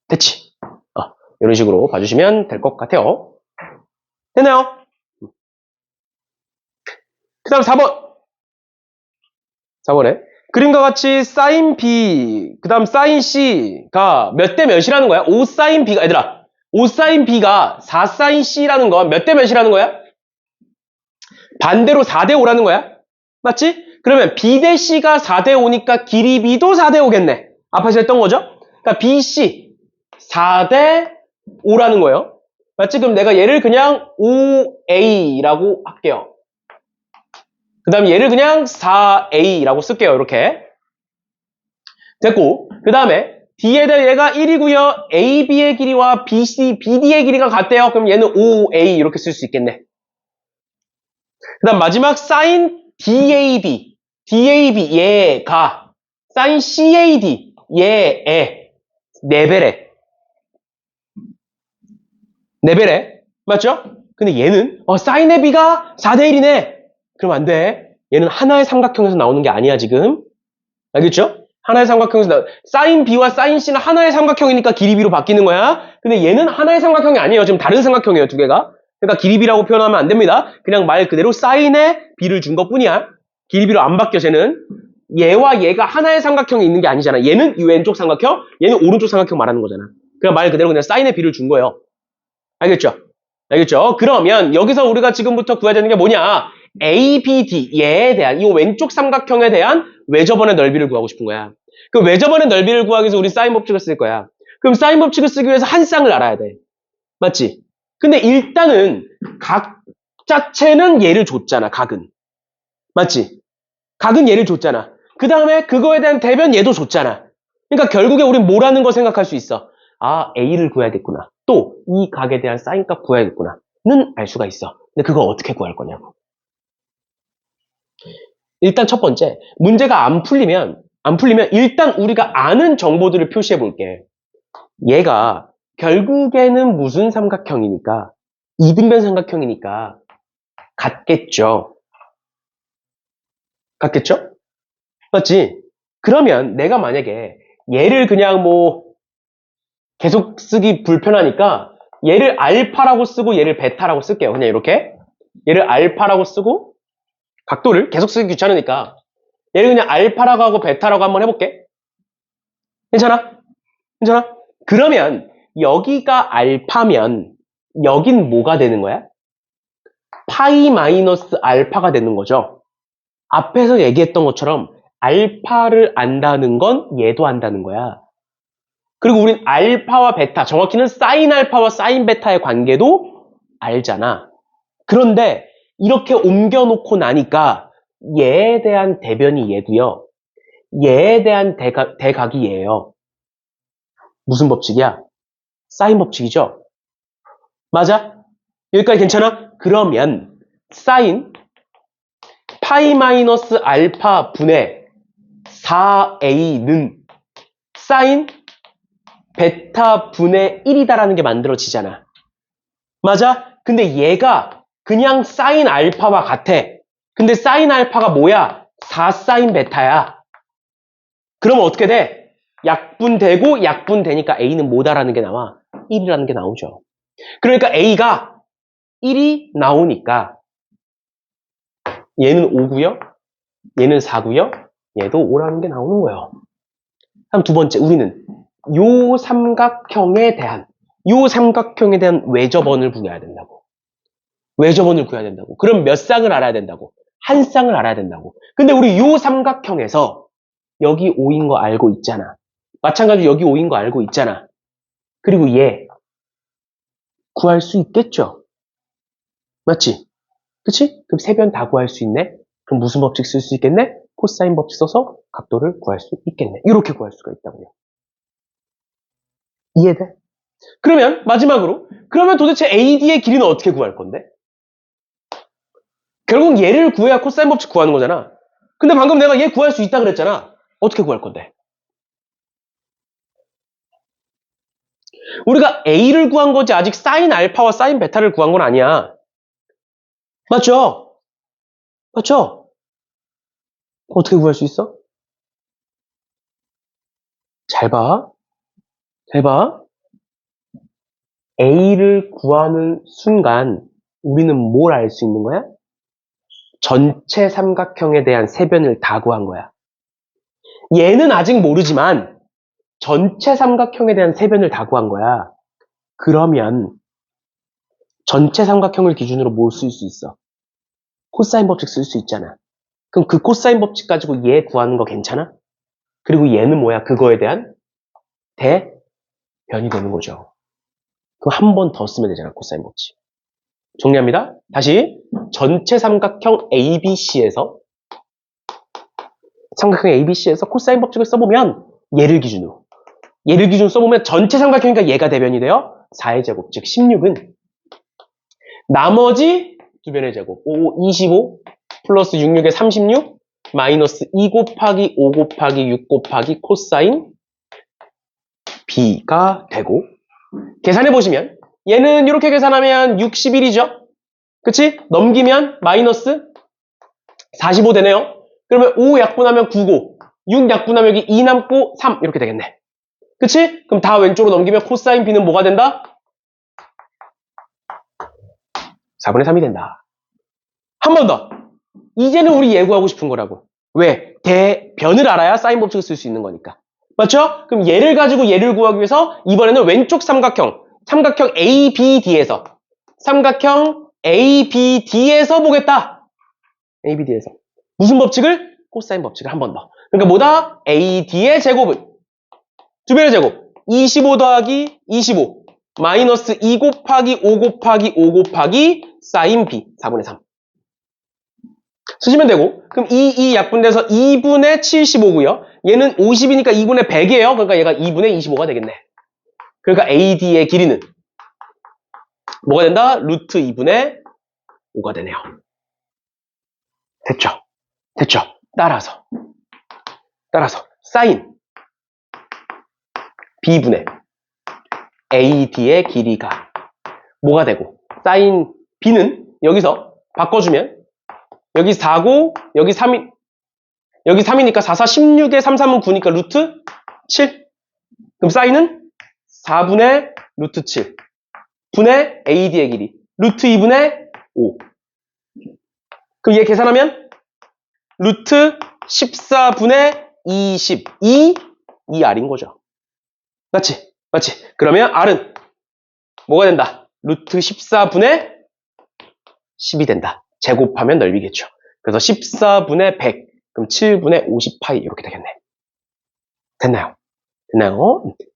됐지? 이런 식으로 봐주시면 될 것 같아요. 됐나요? 그 다음 4번. 4번에 그림과 같이 사인 B, 그 다음 사인 C가 몇 대 몇이라는 거야? 5 사인 B가, 얘들아, 5 사인 B가 4 사인 C라는 거 몇 대 몇이라는 거야? 반대로 4대 5라는 거야? 맞지? 그러면 B 대 C가 4대 5니까 길이 B도 4대 5겠네. 앞에서 했던 거죠? 그러니까 BC 4대 5라는 거예요. 맞지? 그럼 내가 얘를 그냥 5A라고 할게요. 그 다음 얘를 그냥 4A라고 쓸게요. 이렇게. 됐고, 그 다음에 D에 대해 얘가 1이고요. AB의 길이와 BC, BD의 길이가 같대요. 그럼 얘는 5A 이렇게 쓸 수 있겠네. 그 다음 마지막 sin DAB. DAB 얘가 sin CAD 얘의 4배래. 4배래. 맞죠? 근데 얘는 sin 의 B가 4대 1이네. 그럼 안 돼. 얘는 하나의 삼각형에서 나오는 게 아니야 지금. 알겠죠? 하나의 삼각형에서 sin B와 sin C는 하나의 삼각형이니까 길이 B로 바뀌는 거야. 근데 얘는 하나의 삼각형이 아니에요. 지금 다른 삼각형이에요. 두 개가. 그러니까 길이 B라고 표현하면 안 됩니다. 그냥 말 그대로 sin에 B를 준 것뿐이야. 길이 B로 안 바뀌어 쟤는. 얘와 얘가 하나의 삼각형이 있는 게 아니잖아. 얘는 이 왼쪽 삼각형, 얘는 오른쪽 삼각형 말하는 거잖아. 그냥 말 그대로 그냥 sin에 B를 준 거예요. 알겠죠? 알겠죠? 그러면 여기서 우리가 지금부터 구해야 되는 게 뭐냐? ABD 얘에 대한 이 왼쪽 삼각형에 대한 외접원의 넓이를 구하고 싶은 거야. 그 외접원의 넓이를 구하기 위해서 우리 사인 법칙을 쓸 거야. 그럼 사인 법칙을 쓰기 위해서 한 쌍을 알아야 돼. 맞지? 근데 일단은 각 자체는 얘를 줬잖아. 각은. 맞지? 각은 얘를 줬잖아. 그 다음에 그거에 대한 대변 얘도 줬잖아. 그러니까 결국에 우린 뭐라는 거 생각할 수 있어. 아, A를 구해야겠구나. 또 이 각에 대한 사인값 구해야겠구나. 는 알 수가 있어. 근데 그거 어떻게 구할 거냐고. 일단 첫 번째, 문제가 안 풀리면 일단 우리가 아는 정보들을 표시해 볼게. 얘가 결국에는 무슨 삼각형이니까, 이등변 삼각형이니까 같겠죠. 같겠죠? 맞지? 그러면 내가 만약에 얘를 그냥 뭐 계속 쓰기 불편하니까 얘를 알파라고 쓰고 얘를 베타라고 쓸게요. 그냥 이렇게. 얘를 알파라고 쓰고 각도를 계속 쓰기 귀찮으니까 얘를 그냥 알파라고 하고 베타라고 한번 해볼게. 괜찮아? 괜찮아? 그러면 여기가 알파면 여긴 뭐가 되는 거야? 파이 마이너스 알파가 되는 거죠. 앞에서 얘기했던 것처럼 알파를 안다는 건 얘도 안다는 거야. 그리고 우린 알파와 베타, 정확히는 사인 알파와 사인 베타의 관계도 알잖아. 그런데 이렇게 옮겨놓고 나니까 얘에 대한 대변이 얘고요. 얘에 대한 대각이 얘예요. 무슨 법칙이야? 사인 법칙이죠? 맞아? 여기까지 괜찮아? 그러면 사인 파이 마이너스 알파 분의 4a는 사인 베타 분의 1이다라는 게 만들어지잖아. 맞아? 근데 얘가 그냥 사인 알파와 같아. 근데 사인 알파가 뭐야? 4 사인 베타야. 그러면 어떻게 돼? 약분되고 약분되니까 A는 뭐다라는 게 나와? 1이라는 게 나오죠. 그러니까 A가 1이 나오니까 얘는 5고요. 얘는 4고요. 얘도 5라는 게 나오는 거예요. 그럼 두 번째, 우리는 요 삼각형에 대한 외접원을 구해야 된다고. 외접원을 구해야 된다고. 그럼 몇 쌍을 알아야 된다고? 한 쌍을 알아야 된다고. 근데 우리 요 삼각형에서 여기 5인 거 알고 있잖아. 마찬가지로 여기 5인 거 알고 있잖아. 그리고 얘 구할 수 있겠죠? 맞지? 그치? 그럼 세 변 다 구할 수 있네? 그럼 무슨 법칙 쓸 수 있겠네? 코사인 법칙 써서 각도를 구할 수 있겠네. 이렇게 구할 수가 있다고요. 이해돼? 그러면 마지막으로 그러면 도대체 AD의 길이는 어떻게 구할 건데? 결국 얘를 구해야 코사인 법칙 구하는 거잖아. 근데 방금 내가 얘 구할 수 있다 그랬잖아. 어떻게 구할 건데? 우리가 A를 구한 거지 아직 사인 알파와 사인 베타를 구한 건 아니야. 맞죠? 맞죠? 어떻게 구할 수 있어? 잘 봐. 잘 봐. A를 구하는 순간 우리는 뭘 알 수 있는 거야? 전체 삼각형에 대한 세변을 다 구한 거야. 얘는 아직 모르지만 전체 삼각형에 대한 세변을 다 구한 거야. 그러면 전체 삼각형을 기준으로 뭘 쓸 수 있어? 코사인 법칙 쓸 수 있잖아. 그럼 그 코사인 법칙 가지고 얘 구하는 거 괜찮아? 그리고 얘는 뭐야? 그거에 대한 대변이 되는 거죠. 그럼 한 번 더 쓰면 되잖아, 코사인 법칙. 정리합니다. 다시 전체 삼각형 ABC에서 코사인 법칙을 써보면 얘를 기준으로 써보면 전체 삼각형이니까 얘가 대변이 돼요. 4의 제곱, 즉 16은 나머지 두 변의 제곱 25 플러스 66의 36 마이너스 2 곱하기 5 곱하기 6 곱하기 코사인 B가 되고 계산해보시면 얘는 이렇게 계산하면 61이죠. 그치? 넘기면 마이너스 45 되네요. 그러면 5 약분하면 9고 6 약분하면 여기 2 남고 3 이렇게 되겠네. 그치? 그럼 다 왼쪽으로 넘기면 코사인 B는 뭐가 된다? 4분의 3이 된다. 한 번 더. 이제는 우리 예고하고 싶은 거라고. 왜? 대변을 알아야 사인 법칙을 쓸 수 있는 거니까. 맞죠? 그럼 얘를 가지고 얘를 구하기 위해서 이번에는 왼쪽 삼각형 ABD에서 보겠다. ABD에서. 무슨 법칙을? 코사인 법칙을 한 번 더. 그러니까 뭐다? AD의 제곱은 두 배의 제곱 25 더하기 25 마이너스 2 곱하기 5 곱하기 5 곱하기 사인 B 4분의 3 쓰시면 되고 그럼 이 약분돼서 2분의 75고요. 얘는 50이니까 2분의 100이에요. 그러니까 얘가 2분의 25가 되겠네. 그러니까 AD의 길이는 뭐가 된다? 루트 2분의 5가 되네요. 됐죠? 따라서 사인 B분의 AD의 길이가 뭐가 되고 사인 B는 여기서 바꿔주면 여기 4고 여기 3이 여기 3이니까 4, 4, 16에 3, 3은 9니까 루트 7 그럼 사인은 4분의 루트 7 분의 AD의 길이 루트 2분의 5 그럼 얘 계산하면 루트 14분의 22 R인 거죠. 맞지? 그러면 R은 뭐가 된다? 루트 14분의 10이 된다. 제곱하면 넓이겠죠. 그래서 14분의 100 그럼 7분의 50파이 이렇게 되겠네. 됐나요?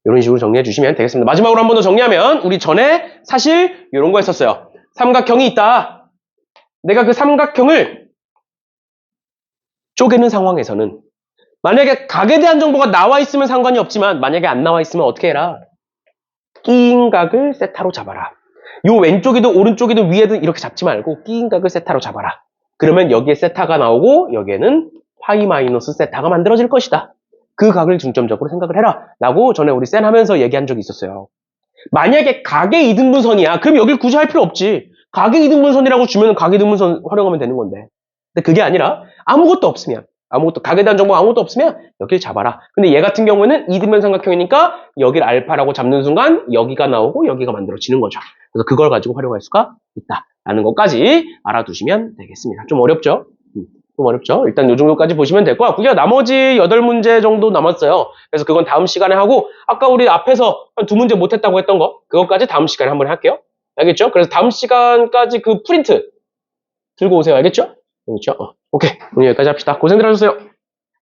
이런 식으로 정리해 주시면 되겠습니다. 마지막으로 한 번 더 정리하면 우리 전에 사실 이런 거 했었어요. 삼각형이 있다. 내가 그 삼각형을 쪼개는 상황에서는 만약에 각에 대한 정보가 나와 있으면 상관이 없지만 만약에 안 나와 있으면 어떻게 해라? 끼인 각을 세타로 잡아라. 요 왼쪽이든 오른쪽이든 위에든 이렇게 잡지 말고 끼인 각을 세타로 잡아라. 그러면 여기에 세타가 나오고 여기에는 파이 마이너스 세타가 만들어질 것이다. 그 각을 중점적으로 생각을 해라. 라고 전에 우리 쌤 하면서 얘기한 적이 있었어요. 만약에 각의 이등분선이야. 그럼 여길 굳이 할 필요 없지. 각의 이등분선이라고 주면 각의 이등분선 활용하면 되는 건데. 근데 그게 아니라 아무것도 없으면 각에 대한 정보가 아무것도 없으면 여길 잡아라. 근데 얘 같은 경우에는 이등변 삼각형이니까 여길 알파라고 잡는 순간 여기가 나오고 여기가 만들어지는 거죠. 그래서 그걸 가지고 활용할 수가 있다라는 것까지 알아두시면 되겠습니다. 좀 어렵죠? 일단 이 정도까지 보시면 될 것 같고요. 나머지 8문제 정도 남았어요. 그래서 그건 다음 시간에 하고 아까 우리 앞에서 한 2문제 못했다고 했던 거 그것까지 다음 시간에 한번 할게요. 알겠죠? 그래서 다음 시간까지 그 프린트 들고 오세요. 알겠죠? 오케이. 오늘 여기까지 합시다. 고생들 하셨어요.